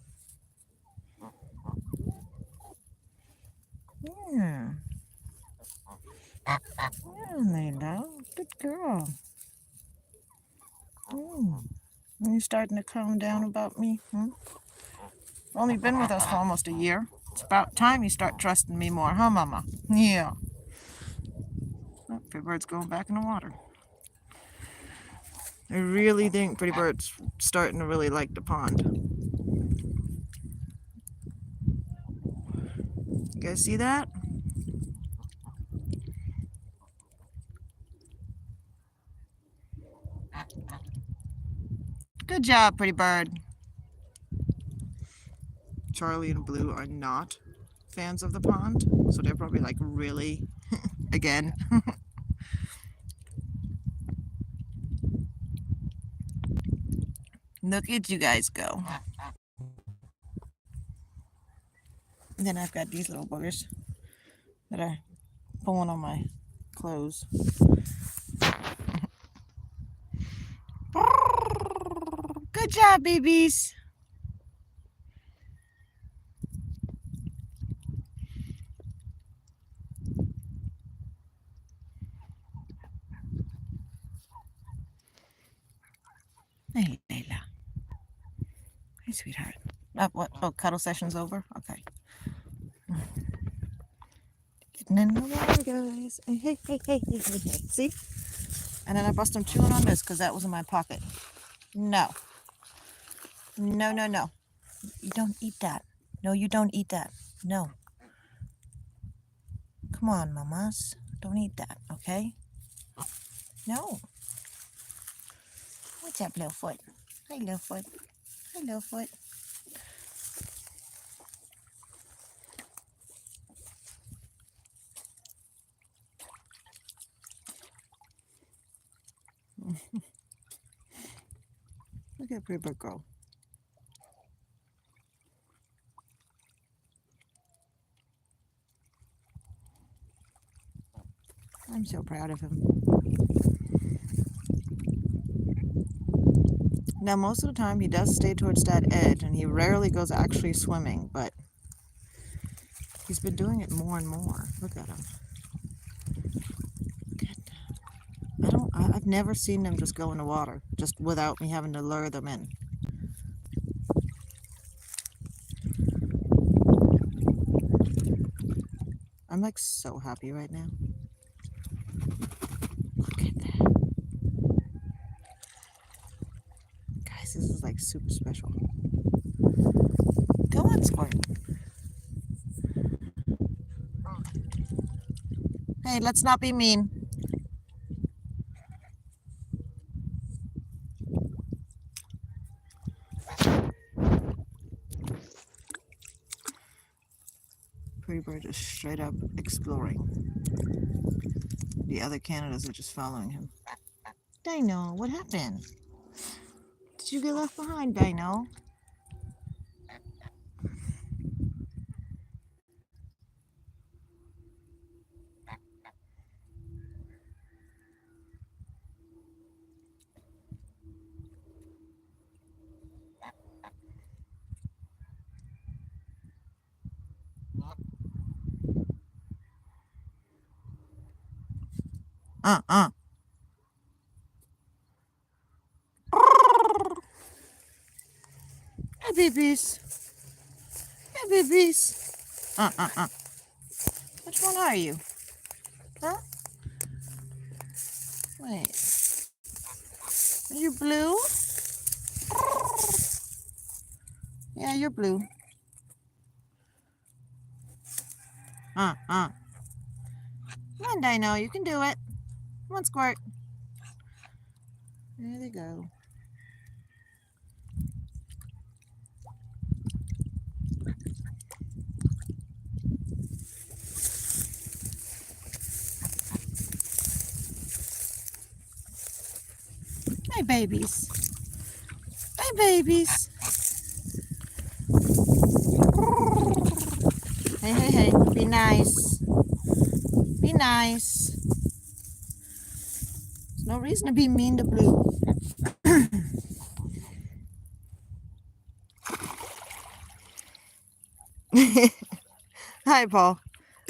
Yeah. Yeah, Layla. Good girl. Are you starting to calm down about me? Only been with us for almost a year. It's about time you start trusting me more, huh, Mama? Yeah. Oh, Pretty Bird's going back in the water. I really think Pretty Bird's starting to really like the pond. You guys see that? Good job, Pretty Bird. Charlie and Blue are not fans of the pond, so they're probably like, really? Again? Look at you guys go. And then I've got these little boogers that are pulling on my clothes. Good job, babies. Hey, Layla. Hey, sweetheart. What? Oh, cuddle session's over? Okay. Getting in the water, guys. Hey, hey, hey, hey, hey, hey, hey. See? And then I bust them chewing on this because that was in my pocket. No. No, no, no. You don't eat that. No, you don't eat that. No. Come on, mamas. Don't eat that, okay? No. What's up, Littlefoot? Hi, Littlefoot. Hi, Littlefoot. Look at pretty bird girl. I'm so proud of him. Now, most of the time, he does stay towards that edge, and he rarely goes actually swimming, but he's been doing it more and more. Look at him. I've never seen them just go in the water, just without me having to lure them in. I'm like so happy right now. Look at that. Guys, this is like super special. Go on, Squirt. Hey, let's not be mean. Pretty bird is straight up exploring. The other Canadas are just following him. Dino, what happened? Did you get left behind, Dino? Hey, babies. Hey, babies. Which one are you? Huh? Wait. Are you blue? Yeah, you're blue. Come on, Dino. You can do it. Come on, Squirt. There they go. Hey, babies. Hey, babies. Hey, hey, hey. Be nice. Be nice. There's no reason to be mean to Blue. Hi, Paul.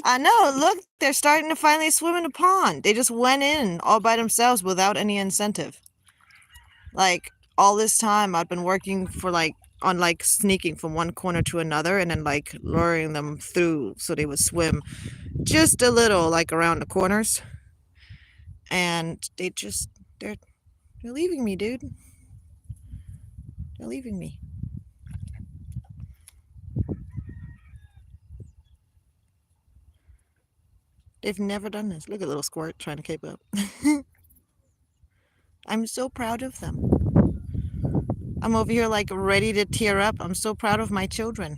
I know, look, they're starting to finally swim in the pond. They just went in all by themselves without any incentive. Like, all this time I've been working for on sneaking from one corner to another and then luring them through so they would swim just a little around the corners. And they're leaving me, dude. They're leaving me. They've never done this. Look at little Squirt trying to keep up. I'm so proud of them. I'm over here ready to tear up. I'm so proud of my children.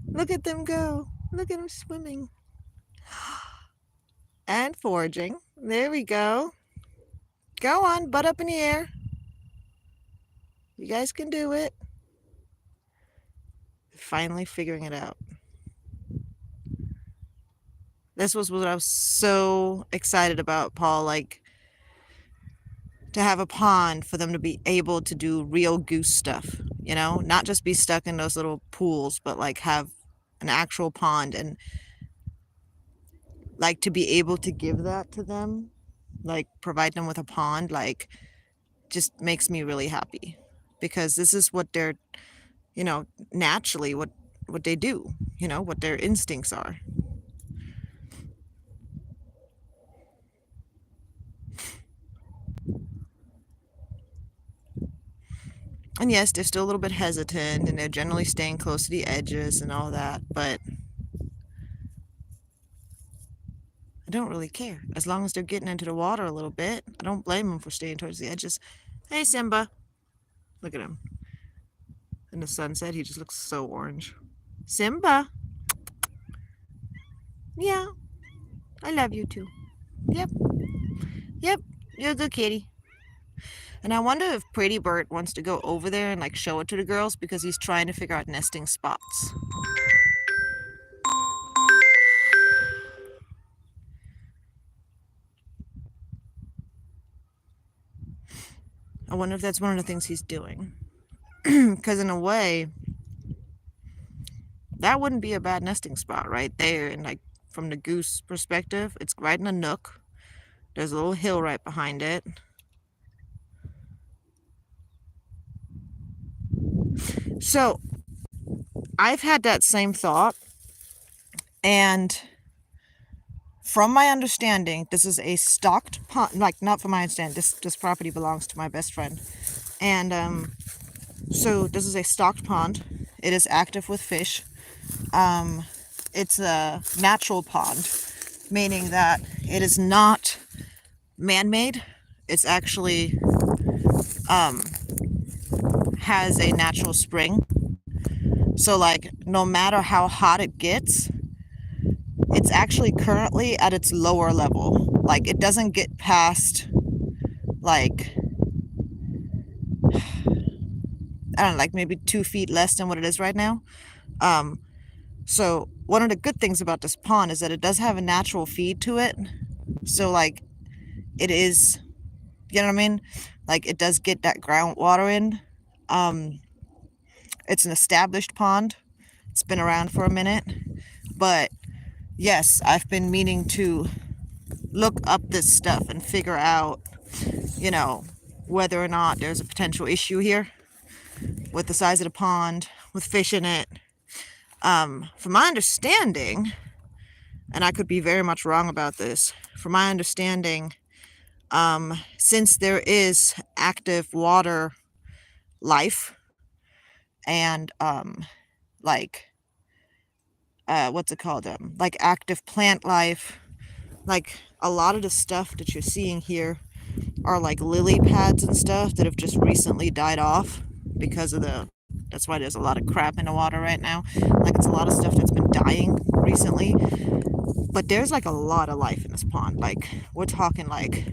Look at them go. Look at them swimming. And foraging. There we go. Go on, butt up in the air. You guys can do it. Finally figuring it out. This was what I was so excited about, Paul. Like, to have a pond for them to be able to do real goose stuff, you know, not just be stuck in those little pools, but like have an actual pond, and like to be able to give that to them, like provide them with a pond, like just makes me really happy, because this is what they're, you know, naturally what they do, you know, what their instincts are. And yes, they're still a little bit hesitant, and they're generally staying close to the edges and all that, but I don't really care. As long as they're getting into the water a little bit, I don't blame them for staying towards the edges. Hey, Simba. Look at him. In the sunset, he just looks so orange. Simba. Yeah, I love you too. Yep. Yep, you're a good kitty. And I wonder if Pretty Bird wants to go over there and like show it to the girls, because he's trying to figure out nesting spots. I wonder if that's one of the things he's doing. Because in a way, that wouldn't be a bad nesting spot right there. And like from the goose perspective, it's right in a nook. There's a little hill right behind it. So I've had that same thought, and from my understanding, this is a stocked pond. Like, not from my understanding, this property belongs to my best friend, and so this is a stocked pond. It is active with fish. It's a natural pond, meaning that it is not man-made. It's actually has a natural spring. So like, no matter how hot it gets, it's actually currently at its lower level. Like, it doesn't get past, like, I don't know, like maybe 2 feet less than what it is right now. So one of the good things about this pond is that it does have a natural feed to it. So like, it is, you know what I mean? Like, it does get that groundwater in. It's an established pond. It's been around for a minute. But yes, I've been meaning to look up this stuff and figure out, you know, whether or not there's a potential issue here with the size of the pond, with fish in it. From my understanding, and I could be very much wrong about this, from my understanding, since there is active water life and like what's it called, like active plant life, like a lot of the stuff that you're seeing here are like lily pads and stuff that have just recently died off because of that's why there's a lot of crap in the water right now. Like, it's a lot of stuff that's been dying recently, but there's like a lot of life in this pond. Like, we're talking like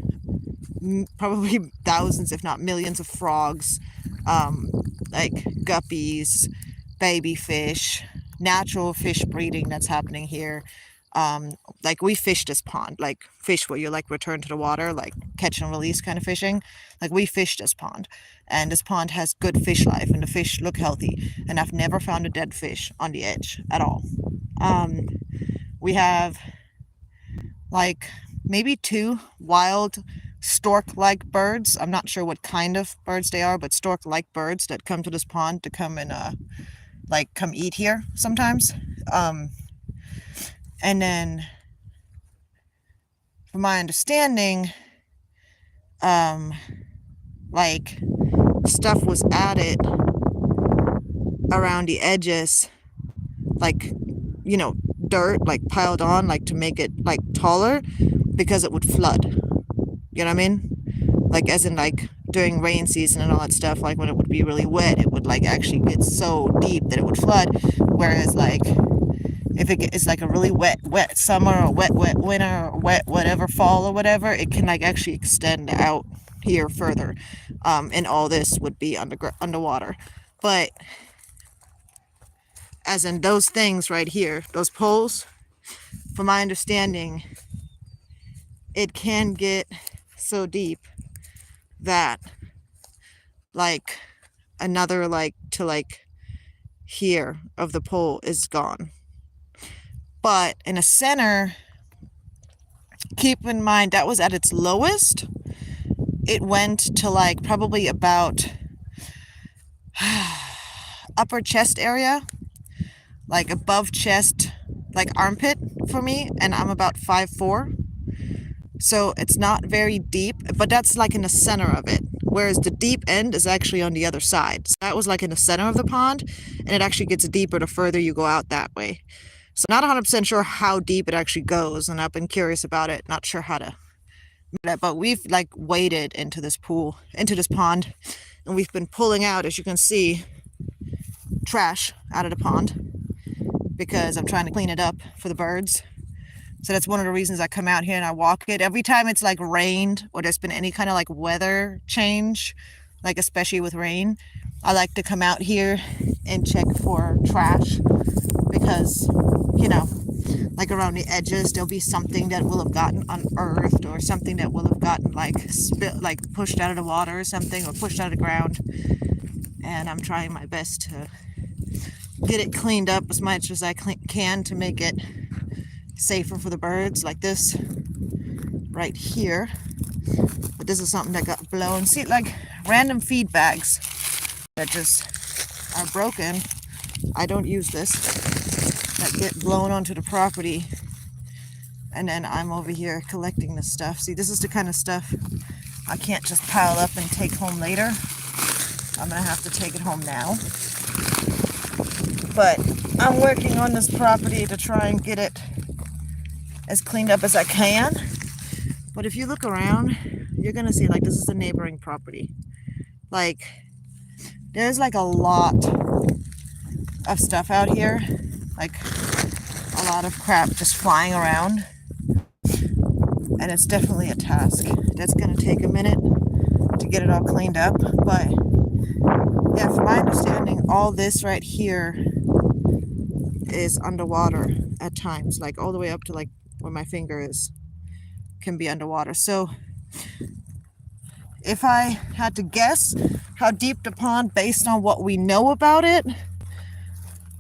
probably thousands, if not millions, of frogs, like guppies, baby fish, natural fish breeding that's happening here. Like, we fish this pond, like fish where you like return to the water, like catch and release kind of fishing. Like, we fish this pond, and this pond has good fish life, and the fish look healthy, and I've never found a dead fish on the edge at all. We have like maybe 2 wild stork-like birds. I'm not sure what kind of birds they are, but stork-like birds that come to this pond to come and like come eat here sometimes. And then, from my understanding, like, stuff was added around the edges, like, you know, dirt, like piled on, like to make it like taller, because it would flood. You know what I mean? Like, as in like during rain season and all that stuff, like when it would be really wet, it would like actually get so deep that it would flood. Whereas like, if it is like a really wet summer, or wet winter, or wet whatever fall or whatever, it can like actually extend out here further, and all this would be underwater. But as in those things right here, those poles, from my understanding, it can get so deep that like another like to like here of the pole is gone. But in the center, keep in mind that was at its lowest. It went to like probably about upper chest area, like above chest, like armpit for me, and I'm about 5'4". So it's not very deep, but that's like in the center of it. Whereas the deep end is actually on the other side. So that was like in the center of the pond, and it actually gets deeper the further you go out that way. So not 100% sure how deep it actually goes, and I've been curious about it, not sure how to do that, but we've like waded into this pool, into this pond, and we've been pulling out, as you can see, trash out of the pond because I'm trying to clean it up for the birds. So that's one of the reasons I come out here and I walk it. Every time it's like rained or there's been any kind of like weather change, like especially with rain, I like to come out here and check for trash because, you know, like around the edges, there'll be something that will have gotten unearthed or something that will have gotten like pushed out of the water or something, or pushed out of the ground. And I'm trying my best to get it cleaned up as much as I can to make it safer for the birds, like this right here. But this is something that got blown. See, like random feed bags that just are broken. I don't use this, that get blown onto the property, and then I'm over here collecting this stuff. See, this is the kind of stuff I can't just pile up and take home later. I'm gonna have to take it home now. But I'm working on this property to try and get it as cleaned up as I can. But if you look around, you're gonna see like this is a neighboring property. Like there's like a lot of stuff out here, like a lot of crap just flying around, and it's definitely a task. That's gonna take a minute to get it all cleaned up. But yeah, from my understanding, all this right here is underwater at times, like all the way up to like where my finger is can be underwater. So if I had to guess how deep the pond based on what we know about it,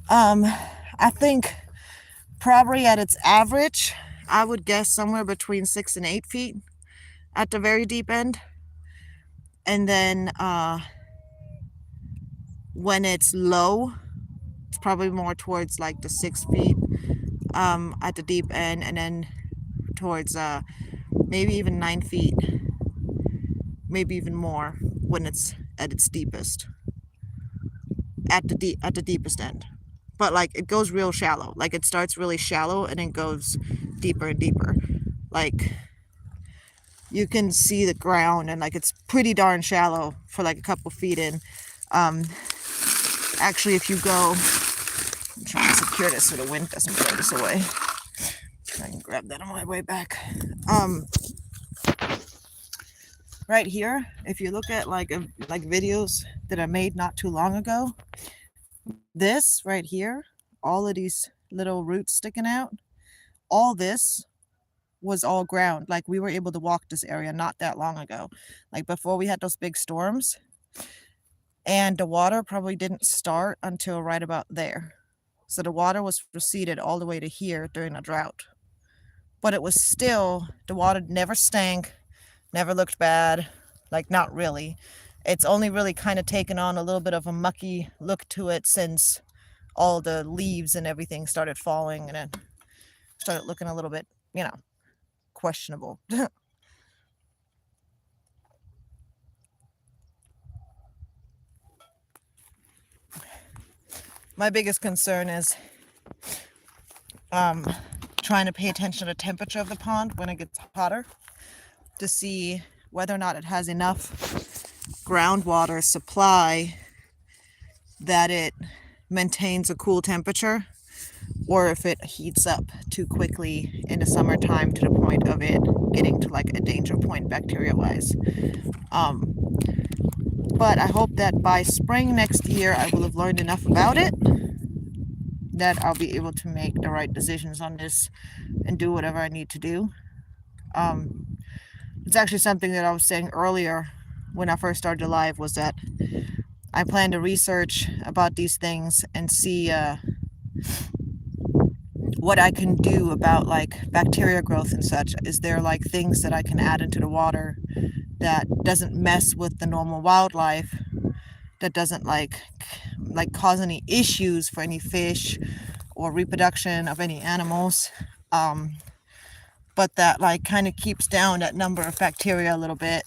I think probably at its average, I would guess somewhere between 6 and 8 feet at the very deep end. And then when it's low, it's probably more towards like the 6 feet at the deep end, and then towards maybe even 9 feet, maybe even more when it's at its deepest, at the deepest end. But like it goes real shallow, like it starts really shallow and then goes deeper and deeper. Like you can see the ground, and like it's pretty darn shallow for like a couple feet in. Actually, if you go, I'm trying to secure this so the wind doesn't blow this away. I can grab that on my way back. Right here, if you look at like videos that I made not too long ago, this right here, all of these little roots sticking out, all this was all ground. Like we were able to walk this area not that long ago, like before we had those big storms. And the water probably didn't start until right about there. So the water was receded all the way to here during a drought. But it was still, the water never stank, never looked bad, like not really. It's only really kind of taken on a little bit of a mucky look to it since all the leaves and everything started falling, and it started looking a little bit, you know, questionable. My biggest concern is trying to pay attention to the temperature of the pond when it gets hotter to see whether or not it has enough groundwater supply that it maintains a cool temperature, or if it heats up too quickly in the summertime to the point of it getting to like a danger point bacteria-wise. But I hope that by spring next year I will have learned enough about it that I'll be able to make the right decisions on this and do whatever I need to do. It's actually something that I was saying earlier when I first started live, was that I plan to research about these things and see what I can do about like bacteria growth and such. Is there like things that I can add into the water that doesn't mess with the normal wildlife, that doesn't like cause any issues for any fish or reproduction of any animals, but that like kind of keeps down that number of bacteria a little bit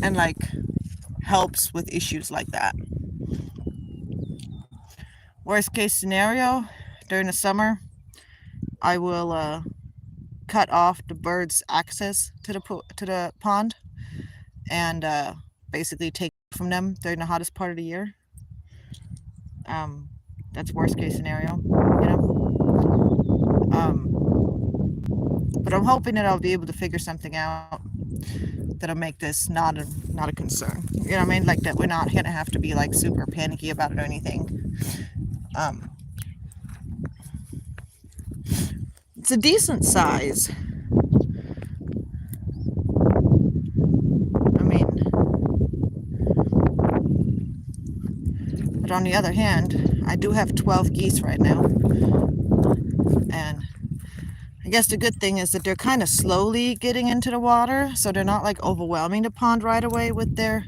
and like helps with issues like that. Worst case scenario, during the summer, I will cut off the birds' access to the pond and basically take from them during the hottest part of the year. That's worst case scenario, you know. But I'm hoping that I'll be able to figure something out that'll make this not a concern. You know what I mean? Like that we're not gonna have to be like super panicky about it or anything. It's a decent size. I mean, but on the other hand, I do have 12 geese right now. And I guess the good thing is that they're kind of slowly getting into the water, so they're not like overwhelming the pond right away with their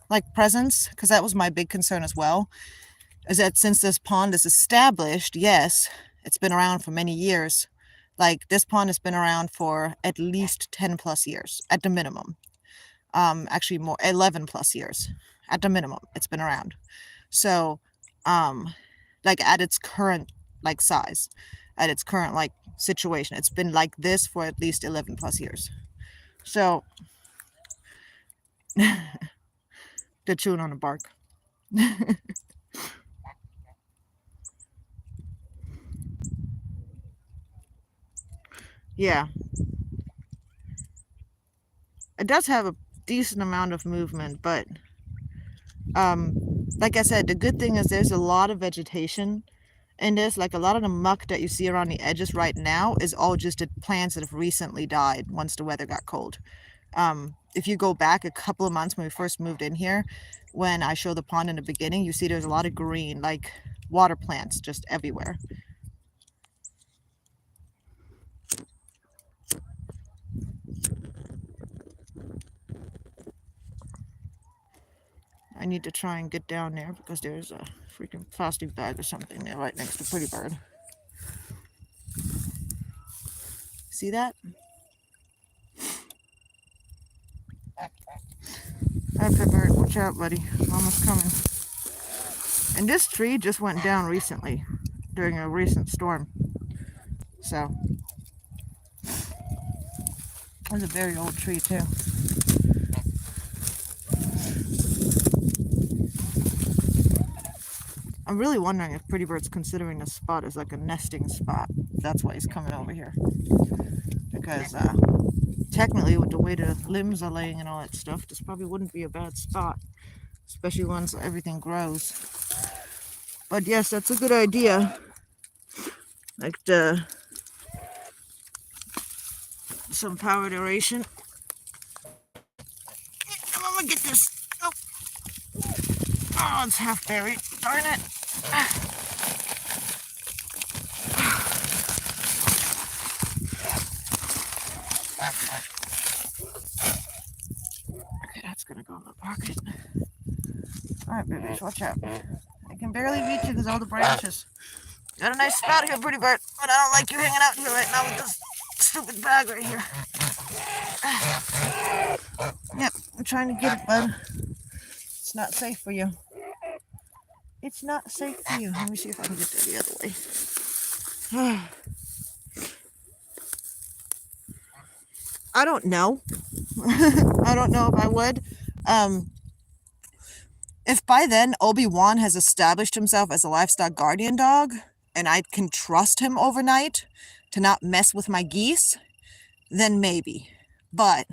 like presence, because that was my big concern as well, is that since this pond is established, yes, it's been around for many years. Like this pond has been around for at least 10 plus years at the minimum. Actually more, 11 plus years at the minimum it's been around. So like at its current like size, at its current like situation, it's been like this for at least 11 plus years. So they're chewing on the bark. Yeah, it does have a decent amount of movement, but like I said, the good thing is there's a lot of vegetation in this. Like a lot of the muck that you see around the edges right now is all just plants that have recently died once the weather got cold. If you go back a couple of months when we first moved in here, when I showed the pond in the beginning, you see there's a lot of green, like water plants just everywhere. I need to try and get down there because there's a freaking plastic bag or something there right next to Pretty Bird. See that? Hi, Pretty Bird. Watch out, buddy. Mama's coming. And this tree just went down recently during a recent storm. So, it was a very old tree, too. I'm really wondering if Pretty Bird's considering this spot as like a nesting spot. That's why he's coming over here. Because technically, with the way the limbs are laying and all that stuff, this probably wouldn't be a bad spot, especially once everything grows. But yes, that's a good idea. Like some power aeration. I'm gonna get this. Oh, oh, it's half buried. Darn it. Okay, that's gonna go in the pocket. Alright, babies, watch out. I can barely reach you because all the branches. Got a nice spot here, Pretty Bird, but I don't like you hanging out here right now with this stupid bag right here. Yep, I'm trying to get it, bud. It's not safe for you. It's not safe for you. Let me see if I can get there the other way. I don't know. I don't know if I would. If by then Obi-Wan has established himself as a livestock guardian dog, and I can trust him overnight to not mess with my geese, then maybe. But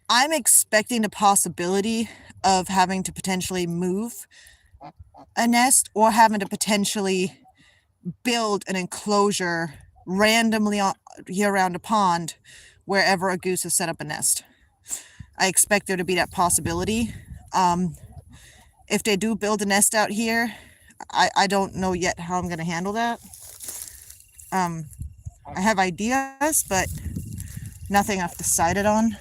I'm expecting the possibility of having to potentially move a nest or having to potentially build an enclosure randomly here around a pond wherever a goose has set up a nest. I expect there to be that possibility. If they do build a nest out here, I don't know yet how I'm going to handle that. I have ideas, but nothing I've decided on.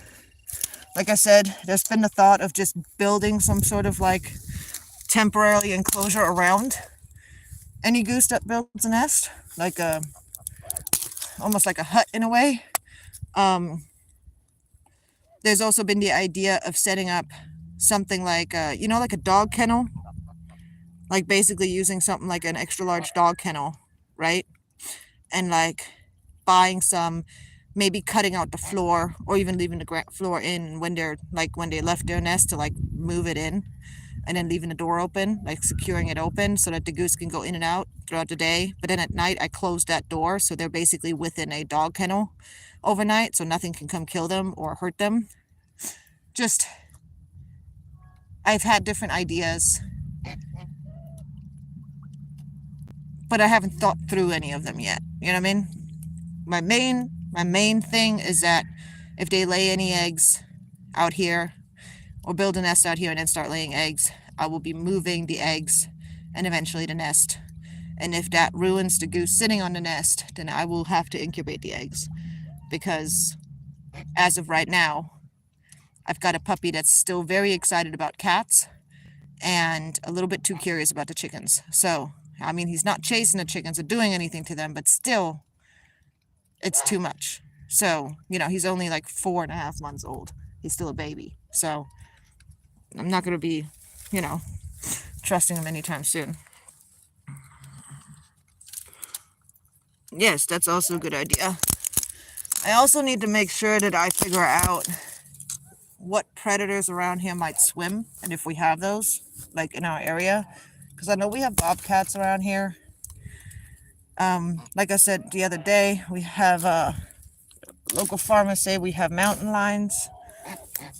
Like I said, there's been the thought of just building some sort of like temporary enclosure around any goose that builds a nest, like almost like a hut in a way. There's also been the idea of setting up something like like a dog kennel, like basically using something like an extra large dog kennel, right? And like buying some, maybe cutting out the floor or even leaving the floor in when they left their nest, to like move it in, and then leaving the door open, like securing it open so that the goose can go in and out throughout the day. But then at night I close that door, so they're basically within a dog kennel overnight, so nothing can come kill them or hurt them. Just, I've had different ideas, but I haven't thought through any of them yet. You know what I mean? My main thing is that if they lay any eggs out here or build a nest out here and then start laying eggs, I will be moving the eggs and eventually the nest. And if that ruins the goose sitting on the nest, then I will have to incubate the eggs, because as of right now, I've got a puppy that's still very excited about cats and a little bit too curious about the chickens. So, I mean, he's not chasing the chickens or doing anything to them, but still, it's too much. So, he's only like 4.5 months old. He's still a baby. So, I'm not going to be, trusting him anytime soon. Yes, that's also a good idea. I also need to make sure that I figure out what predators around here might swim, and if we have those, like in our area, because I know we have bobcats around here. Like I said the other day, we have local farmers say we have mountain lions,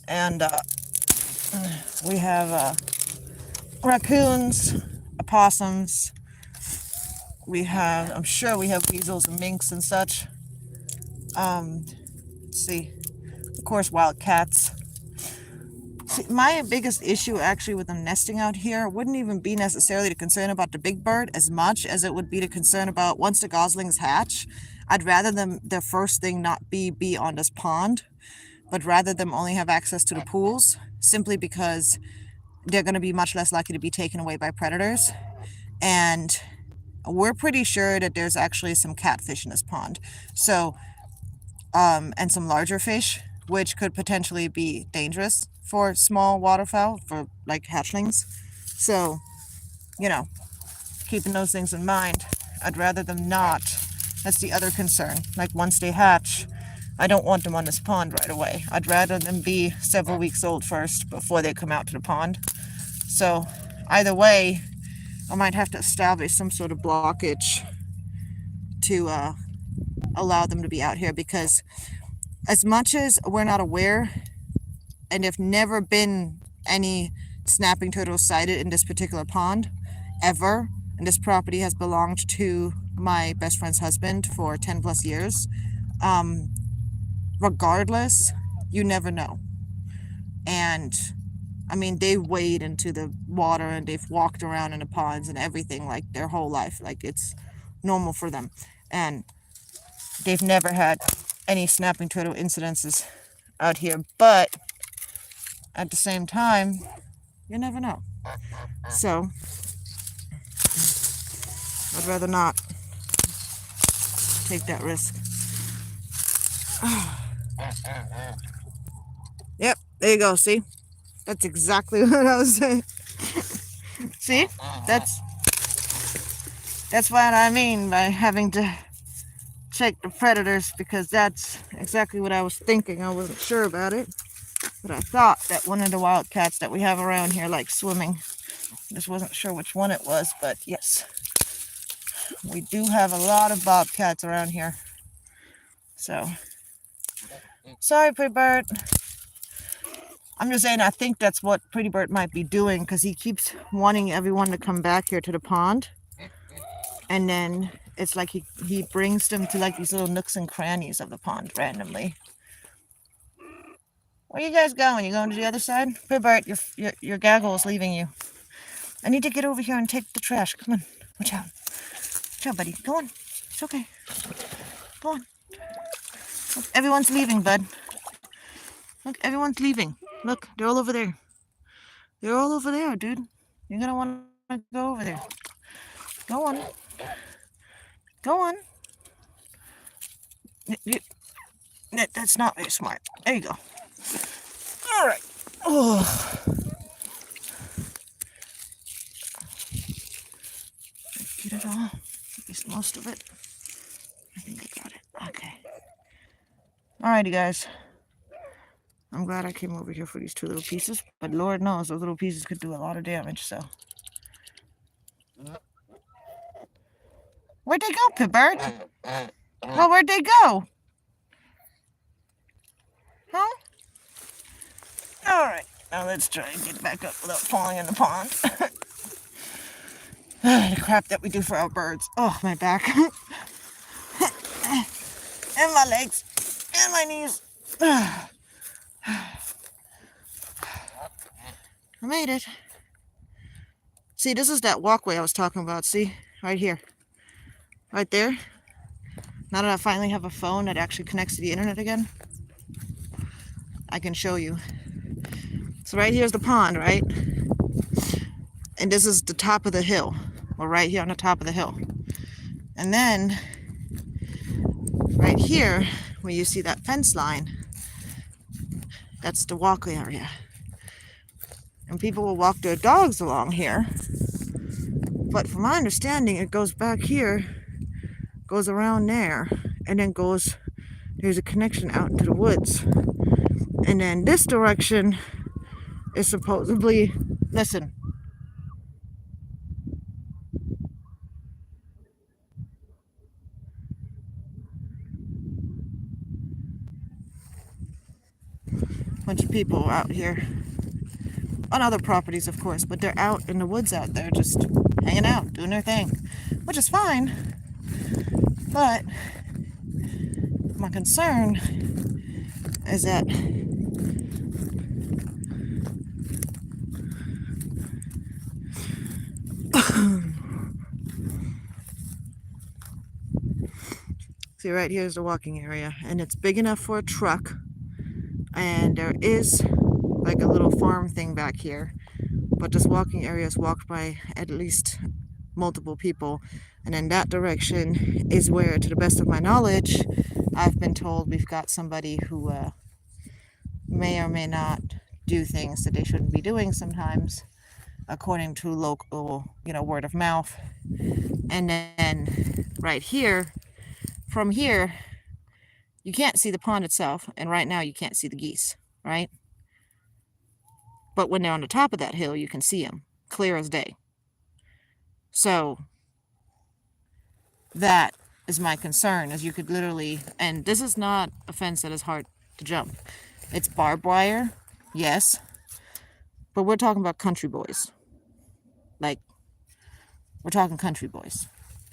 and we have raccoons, opossums. I'm sure we have weasels and minks and such. Let's see, of course, wild cats. See, my biggest issue actually with them nesting out here wouldn't even be necessarily the concern about the big bird as much as it would be the concern about once the goslings hatch. I'd rather their first thing not be on this pond, but rather them only have access to the pools, simply because they're going to be much less likely to be taken away by predators. And we're pretty sure that there's actually some catfish in this pond. So, and some larger fish, which could potentially be dangerous for small waterfowl, for like hatchlings. So, keeping those things in mind, I'd rather them not. That's the other concern. Like once they hatch, I don't want them on this pond right away. I'd rather them be several weeks old first before they come out to the pond. So either way, I might have to establish some sort of blockage to allow them to be out here, because as much as we're not aware, and there've never been any snapping turtles sighted in this particular pond, ever, and this property has belonged to my best friend's husband for 10 plus years, regardless, you never know. And I mean, they've waded into the water and they've walked around in the ponds and everything like their whole life. Like it's normal for them. And they've never had any snapping turtle incidences out here. But at the same time, you never know. So I'd rather not take that risk. Yep, there you go. See? That's exactly what I was saying. See? That's what I mean by having to check the predators, because that's exactly what I was thinking. I wasn't sure about it, but I thought that one of the wildcats that we have around here likes swimming. Just wasn't sure which one it was, but yes. We do have a lot of bobcats around here. So, sorry, pretty bird. I'm just saying, I think that's what Pretty Bird might be doing, because he keeps wanting everyone to come back here to the pond. And then it's like he brings them to like these little nooks and crannies of the pond randomly. Where are you guys going? You going to the other side? Pretty Bird, your gaggle is leaving you. I need to get over here and take the trash. Come on. Watch out. Watch out, buddy. Go on. It's okay. Go on. Look, everyone's leaving, bud. Look, everyone's leaving. Look, they're all over there. They're all over there, dude. You're gonna want to go over there. Go on. Go on. That's not very smart. There you go. All right. Oh. Get it all. At least most of it. I think I got it. Okay. Alrighty, guys. I'm glad I came over here for these two little pieces, but Lord knows those little pieces could do a lot of damage, so. Where'd they go, Pip-Bird? Oh, where'd they go? Huh? Alright, now let's try and get back up without falling in the pond. The crap that we do for our birds. Oh, my back. And my legs. And my knees. I made it. See, this is that walkway I was talking about. See? Right here. Right there. Now that I finally have a phone that actually connects to the internet again, I can show you. So right here's the pond, right? And this is the top of the hill. We're right here on the top of the hill. And then, right here, where you see that fence line, that's the walkway area. And people will walk their dogs along here. But from my understanding, it goes back here, goes around there, and then goes, there's a connection out into the woods. And then this direction is supposedly, listen. Bunch of people out here. On other properties, of course, but they're out in the woods out there just hanging out, doing their thing, which is fine. But my concern is that see, right here is the walking area, and it's big enough for a truck, and there is like a little farm thing back here, but this walking area is walked by at least multiple people, and in that direction is where, to the best of my knowledge, I've been told we've got somebody who may or may not do things that they shouldn't be doing sometimes, according to local, word of mouth. And then right here, from here, you can't see the pond itself, and right now you can't see the geese, right? But when they're on the top of that hill, you can see them, clear as day. So that is my concern, is you could literally, and this is not a fence that is hard to jump. It's barbed wire, yes, but we're talking about country boys. Like, we're talking country boys.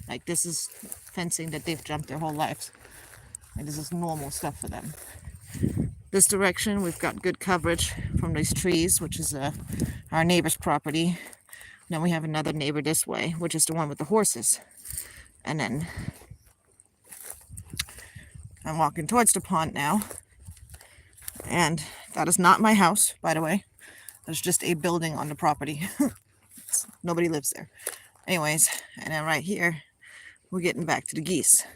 Like, this is fencing that they've jumped their whole lives. Like, this is normal stuff for them. This direction, we've got good coverage from these trees, which is our neighbor's property. Then we have another neighbor this way, which is the one with the horses. And then I'm walking towards the pond now. And that is not my house, by the way. There's just a building on the property. Nobody lives there. Anyways, and then right here, we're getting back to the geese.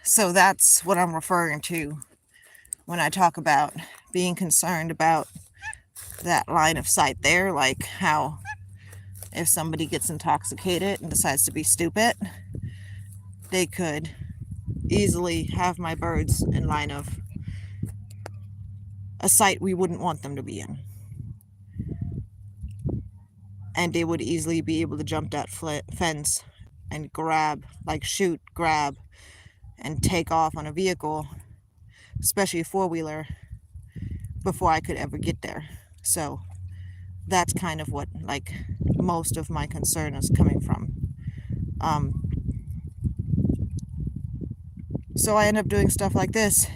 So that's what I'm referring to when I talk about being concerned about that line of sight there, like how if somebody gets intoxicated and decides to be stupid, they could easily have my birds in line of a sight we wouldn't want them to be in. And they would easily be able to jump that fence and grab, like shoot, grab, and take off on a vehicle, especially a four-wheeler, before I could ever get there. So that's kind of what, like, most of my concern is coming from. So I end up doing stuff like this,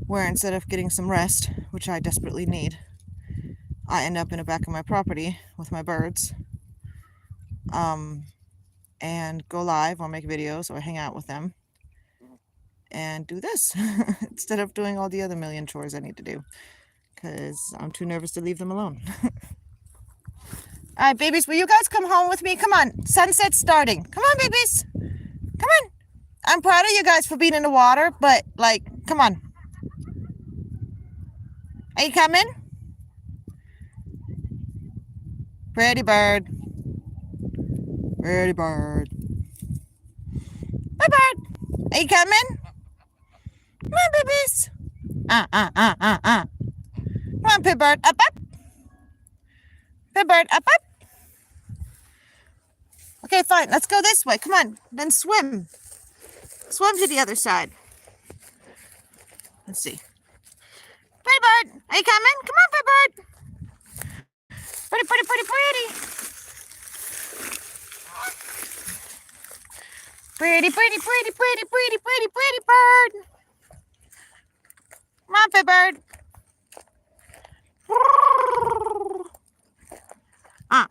where instead of getting some rest, which I desperately need, I end up in the back of my property with my birds, and go live or make videos or hang out with them and do this instead of doing all the other million chores I need to do, because I'm too nervous to leave them alone. All right, babies, will you guys come home with me? Come on, sunset's starting. Come on, babies. Come on. I'm proud of you guys for being in the water, but, like, come on. Are you coming? Pretty bird. Pretty bird. Bye, bird. Are you coming? Come on, babies. Come on, pit bird. Up, up. Pit bird, up, up. Okay, fine. Let's go this way. Come on. Then swim. Swim to the other side. Let's see. Pretty bird. Are you coming? Come on, pit bird. Pretty, pretty, pretty, pretty. Pretty, pretty, pretty, pretty, pretty, pretty, pretty bird. Come on, pit bird. Come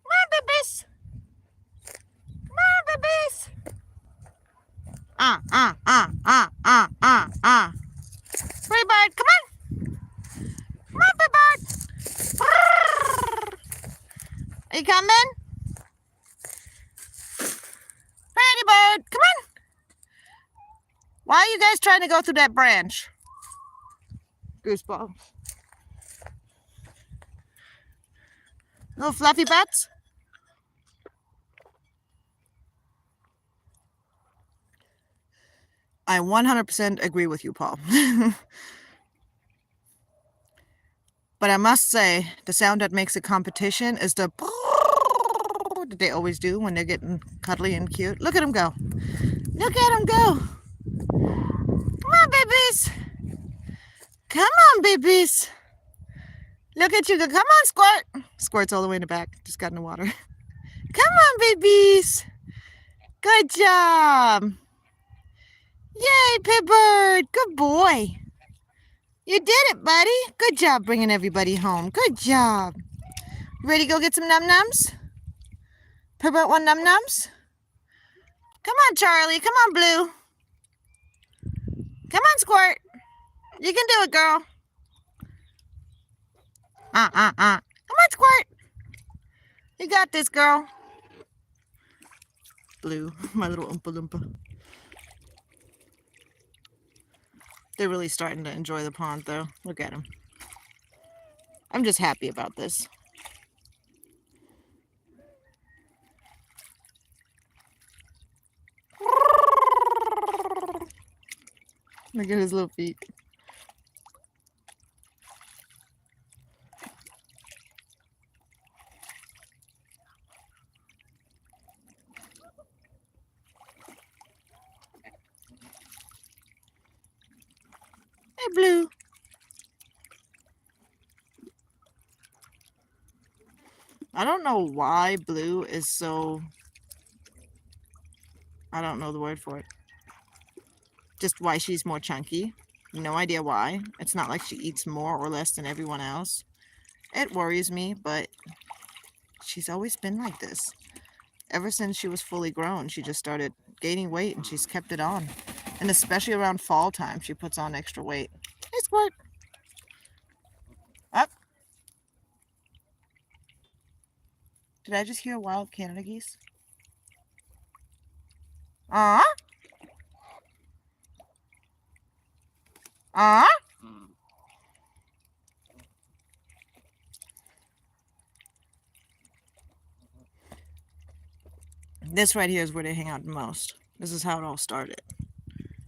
on, babies. Come on, babies. Pretty bird, come on. Come on, pit bird. Are you coming? Pretty bird, come on. Why are you guys trying to go through that branch? Goosebumps. Little fluffy butts. I 100% agree with you, Paul. But I must say, the sound that makes a competition is the that they always do when they're getting cuddly and cute. Look at them go. Look at them go. Come on, babies. Come on, babies. Look at you go. Come on, Squirt. Squirt's all the way in the back. Just got in the water. Come on, babies. Good job. Yay, Pipbird. Good boy. You did it, buddy. Good job bringing everybody home. Good job. Ready to go get some num-nums? Pipbird want num-nums? Come on, Charlie. Come on, Blue. Come on, Squirt. You can do it, girl. Come on, Squirt. You got this, girl. Blue, my little Oompa Loompa. They're really starting to enjoy the pond, though. Look at them. I'm just happy about this. Look at his little feet. Hey, Blue. I don't know why Blue is so... I don't know the word for it. Just why she's more chunky. No idea why. It's not like she eats more or less than everyone else. It worries me, but she's always been like this. Ever since she was fully grown, she just started gaining weight and she's kept it on. And especially around fall time, she puts on extra weight. Hey, Squirt. Up. Did I just hear wild Canada geese? This right here is where they hang out the most. This is how it all started.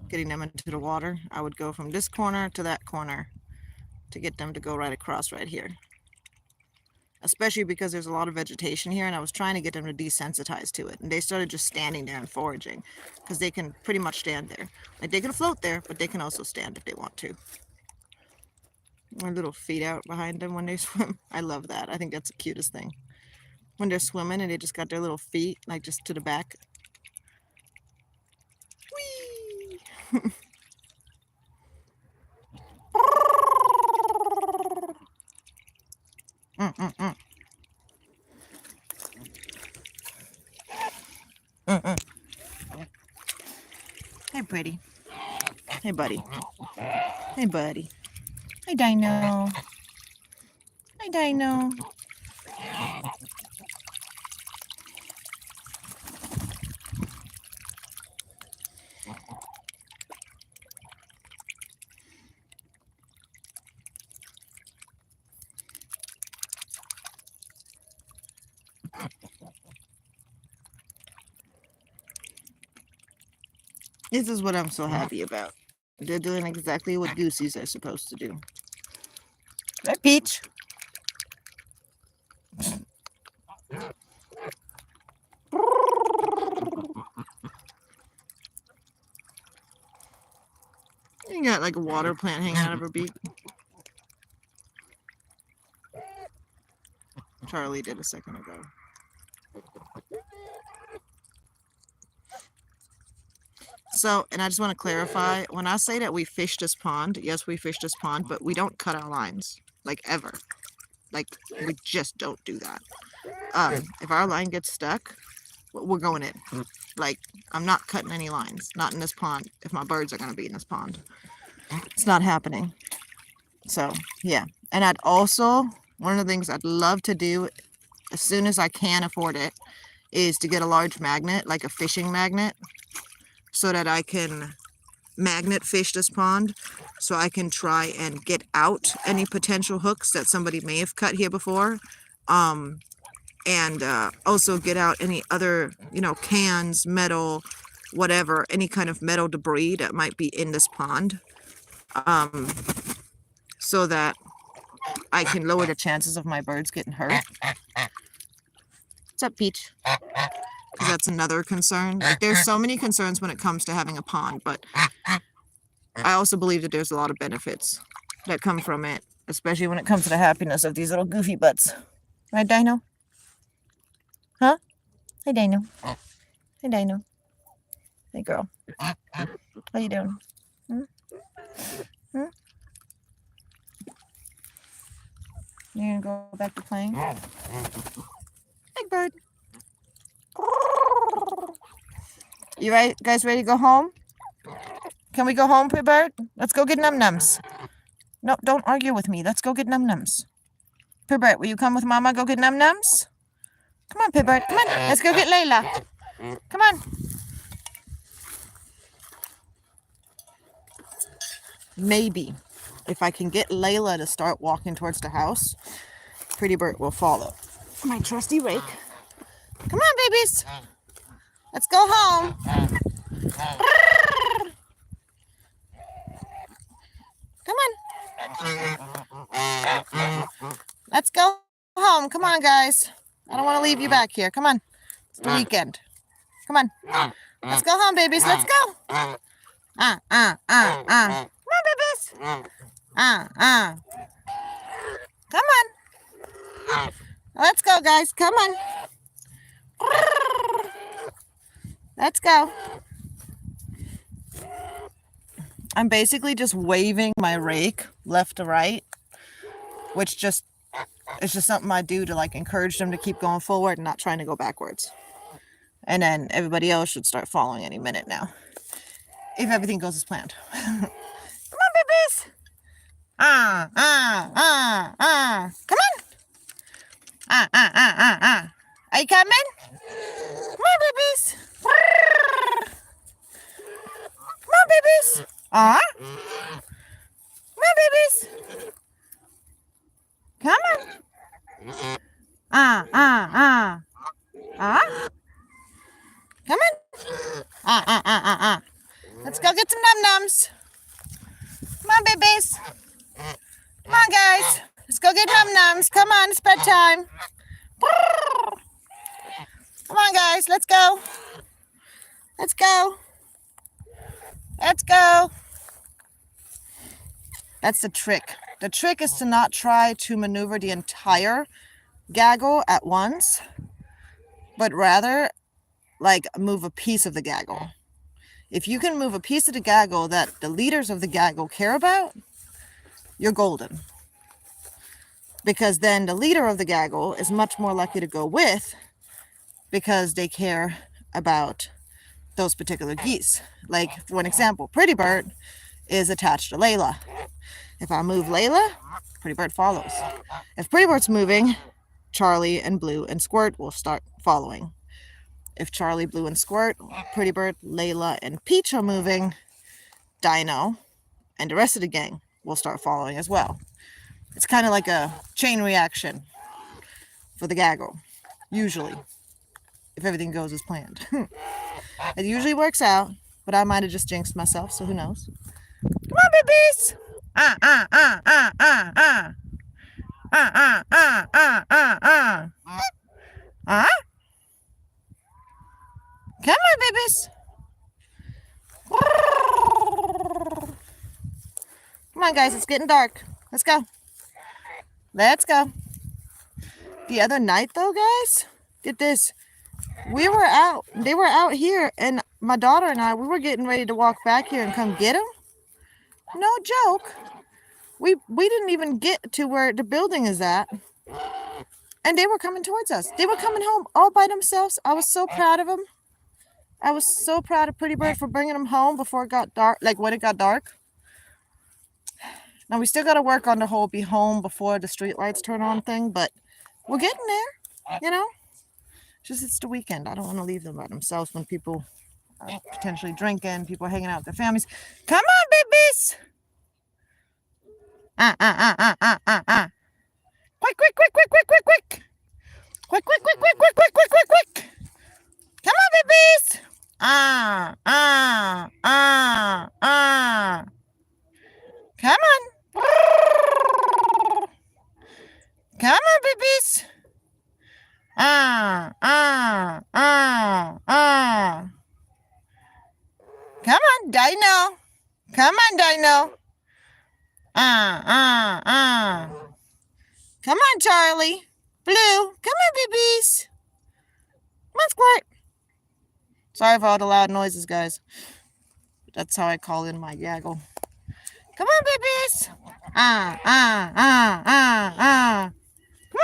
Getting them into the water. I would go from this corner to that corner to get them to go right across right here. Especially because there's a lot of vegetation here and I was trying to get them to desensitize to it. And they started just standing there and foraging because they can pretty much stand there. Like they can float there, but they can also stand if they want to. Their little feet out behind them when they swim. I love that. I think that's the cutest thing. When they're swimming and they just got their little feet like just to the back. Whee! Mm-mm-mm. Mm-mm. Hey, pretty. Hey, buddy. Hey, buddy. Hey, Dino. Hey, Dino. This is what I'm so happy about. They're doing exactly what goosies are supposed to do. Right, Peach? You got like a water plant hanging out of her beak. Charlie did a second ago. So, and I just want to clarify, when I say that we fish this pond, yes, we fish this pond, but we don't cut our lines, like ever. Like, we just don't do that. If our line gets stuck, we're going in. Like, I'm not cutting any lines, not in this pond, if my birds are going to be in this pond. It's not happening. So, yeah. And I'd also, one of the things I'd love to do, as soon as I can afford it, is to get a large magnet, like a fishing magnet, so that I can magnet fish this pond, so I can try and get out any potential hooks that somebody may have cut here before, and also get out any other, you know, cans, metal, whatever, any kind of metal debris that might be in this pond, so that I can lower the chances of my birds getting hurt. What's up, Peach? Because that's another concern. Like, there's so many concerns when it comes to having a pond, but I also believe that there's a lot of benefits that come from it, especially when it comes to the happiness of these little goofy butts. Right, Dino? Huh? Hey, Dino. Hey, Dino. Hey, girl. How you doing? Hmm? Hmm? You gonna go back to playing? Big bird. You guys ready to go home? Can we go home, Big Bird? Let's go get num-nums. No, don't argue with me. Let's go get num-nums. Pibbert, will you come with Mama go get num-nums? Come on, Pibbert. Come on. Let's go get Layla. Come on. Maybe if I can get Layla to start walking towards the house, Pretty Bert will follow. My trusty rake. Come on, babies. Let's go home. Come on. Let's go home. Come on, guys. I don't want to leave you back here. Come on. It's the weekend. Come on. Let's go home, babies. Let's go. Come on, babies. Come on. Let's go, guys. Come on. Let's go. I'm basically just waving my rake left to right, which it's just something I do to like encourage them to keep going forward and not trying to go backwards. And then everybody else should start following any minute now, if everything goes as planned. Come on, babies. Come on. Are you coming? Come on, babies. Come on, babies. Come on, babies. Come on. Come on. Let's go get some num-nums. Come on, babies. Come on, guys. Let's go get num-nums. Come on, it's bedtime. Come on, guys. Let's go. Let's go. Let's go. That's the trick. The trick is to not try to maneuver the entire gaggle at once, but rather like move a piece of the gaggle. If you can move a piece of the gaggle that the leaders of the gaggle care about, you're golden. Because then the leader of the gaggle is much more likely to go with, because they care about those particular geese. Like, for an example, Pretty Bird is attached to Layla. If I move Layla, Pretty Bird follows. If Pretty Bird's moving, Charlie and Blue and Squirt will start following. If Charlie, Blue, and Squirt, Pretty Bird, Layla, and Peach are moving, Dino and the rest of the gang will start following as well. It's kind of like a chain reaction for the gaggle, usually, if everything goes as planned. It usually works out, but I might have just jinxed myself, so who knows. Come on, babies! Come on, babies! Come on, guys, it's getting dark. Let's go. Let's go. The other night, though, guys, get this. They were out here, and my daughter and I, we were getting ready to walk back here and come get them. No joke. We didn't even get to where the building is at, and they were coming towards us. They were coming home all by themselves. I was so proud of them. I was so proud of Pretty Bird for bringing them home before it got dark, like when it got dark. Now, we still got to work on the whole be home before the street lights turn on thing, but we're getting there, you know? Just it's the weekend. I don't want to leave them by themselves when people are potentially drinking, people are hanging out with their families. Come on, babies! Quick, quick, quick, quick, quick, quick, quick! Quick, quick, quick, quick, quick, quick, quick, quick, quick! Come on, babies! Come on! Come on, babies! Come on, Dino! Come on, Dino! Come on, Charlie! Blue! Come on, babies! Come on, Squirt! Sorry for all the loud noises, guys. That's how I call in my gaggle. Come on, babies! Come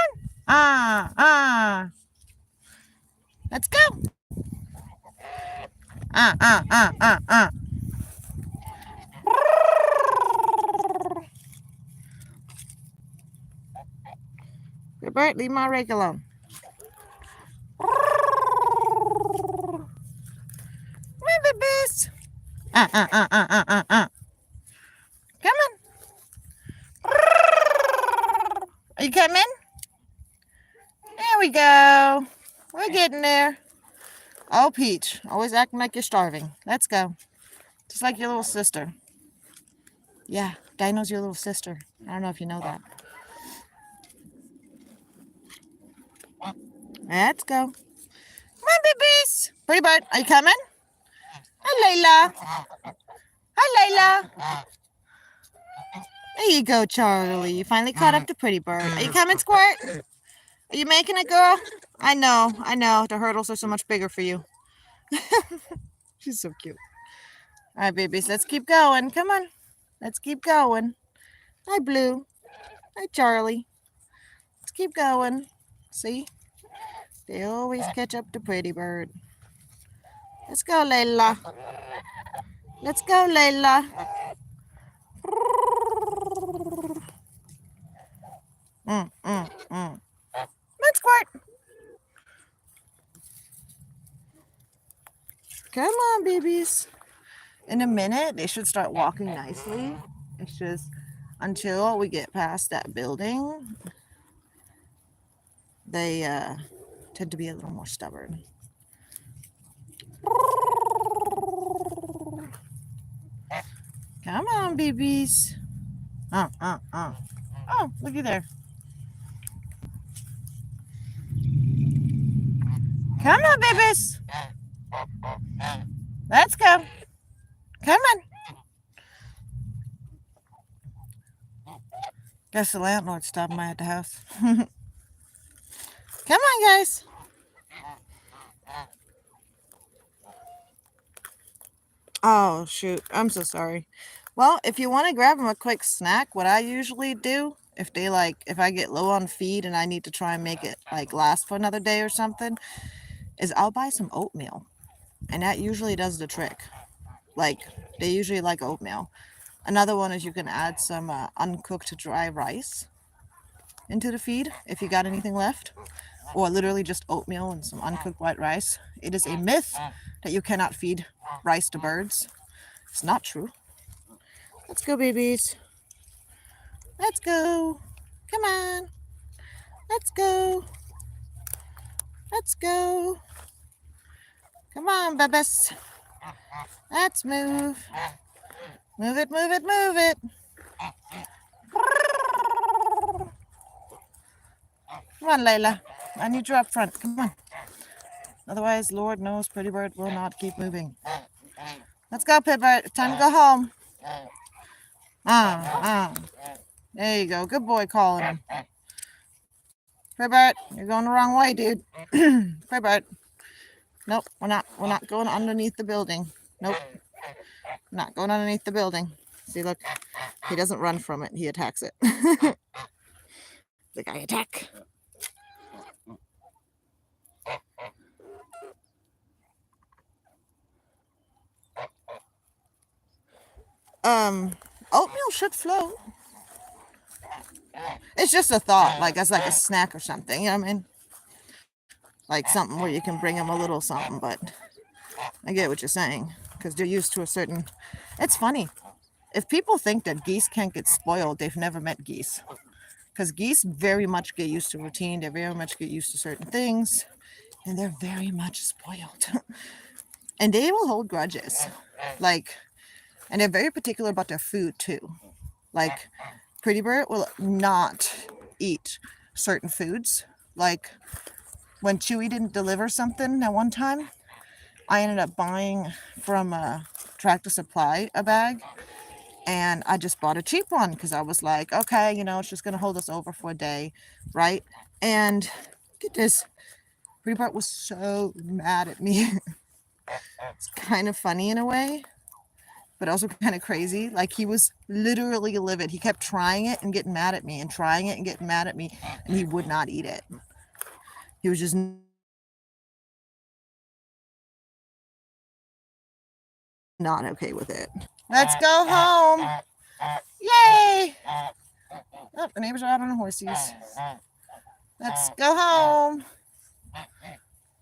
on! Let's go! Good bird, leave my rake alone. Come on, babies! Come on. Are you coming? There we go. We're getting there. Oh, Peach, always acting like you're starving. Let's go. Just like your little sister. Yeah, Dino's your little sister. I don't know if you know that. Let's go. Come on, babies. Pretty Bird, are you coming? Hi, Layla. Hi, Layla. There you go, Charlie. You finally caught up to Pretty Bird. Are you coming, Squirt? Are you making it, girl? I know. The hurdles are so much bigger for you. She's so cute. All right, babies, let's keep going. Come on. Let's keep going. Hi, Blue. Hi, Charlie. Let's keep going. See? They always catch up to Pretty Bird. Let's go, Layla. Let's go, Layla. Let's Squirt. Come on, babies. In a minute, they should start walking nicely. It's just until we get past that building, they tend to be a little more stubborn. Come on, babies. Oh, looky there. Come on, babies. Let's go. Come on. Guess the landlord's stopping by at the house. Come on, guys. Oh, shoot. I'm so sorry. Well, if you want to grab them a quick snack, what I usually do, if I get low on feed and I need to try and make it last for another day or something, is I'll buy some oatmeal. And that usually does the trick. They usually like oatmeal. Another one is you can add some uncooked dry rice into the feed if you got anything left, or literally just oatmeal and some uncooked white rice. It is a myth that you cannot feed rice to birds. It's not true. Let's go, babies. Let's go. Come on. Let's go. Let's go. Come on, babies. Let's move. Move it, move it, move it. Come on, Layla. I need you up front. Come on. Otherwise, Lord knows Pretty Bird will not keep moving. Let's go, Pitbird. Time to go home. There you go. Good boy calling him. Pitbird, you're going the wrong way, dude. Pitbird. Nope, we're not going underneath the building. Nope. Not going underneath the building. See, look. He doesn't run from it. He attacks it. The guy attack. Oatmeal should float. It's just a thought, as a snack or something, you know what I mean? Like something where you can bring them a little something, but I get what you're saying, because they're used to a certain... It's funny. If people think that geese can't get spoiled, they've never met geese. Because geese very much get used to routine, they very much get used to certain things, and they're very much spoiled. And they will hold grudges. And they're very particular about their food too. Pretty Bird will not eat certain foods. When Chewy didn't deliver something at one time, I ended up buying from Tractor Supply a bag, and I just bought a cheap one because I was like, okay, it's just gonna hold us over for a day, right? And get this, Pretty Bird was so mad at me. It's kind of funny in a way, but also kind of crazy. He was literally livid. He kept trying it and getting mad at me and trying it and getting mad at me, and he would not eat it. He was just not okay with it. Let's go home. Yay! Oh, the neighbors are out on the horses. Let's go home.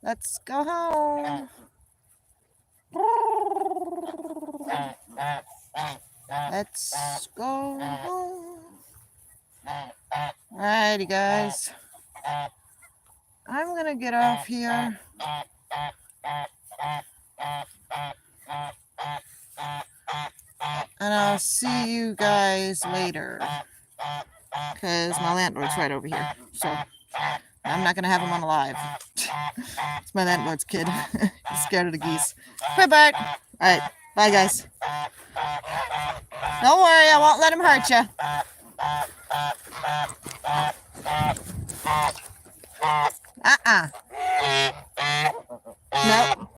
Let's go home. Let's go home. Alrighty, guys. I'm gonna get off here. And I'll see you guys later. Because my landlord's right over here. So I'm not gonna have him on live. It's my landlord's kid. He's scared of the geese. Bye-bye. Alright, bye guys. Don't worry, I won't let him hurt you. Nope.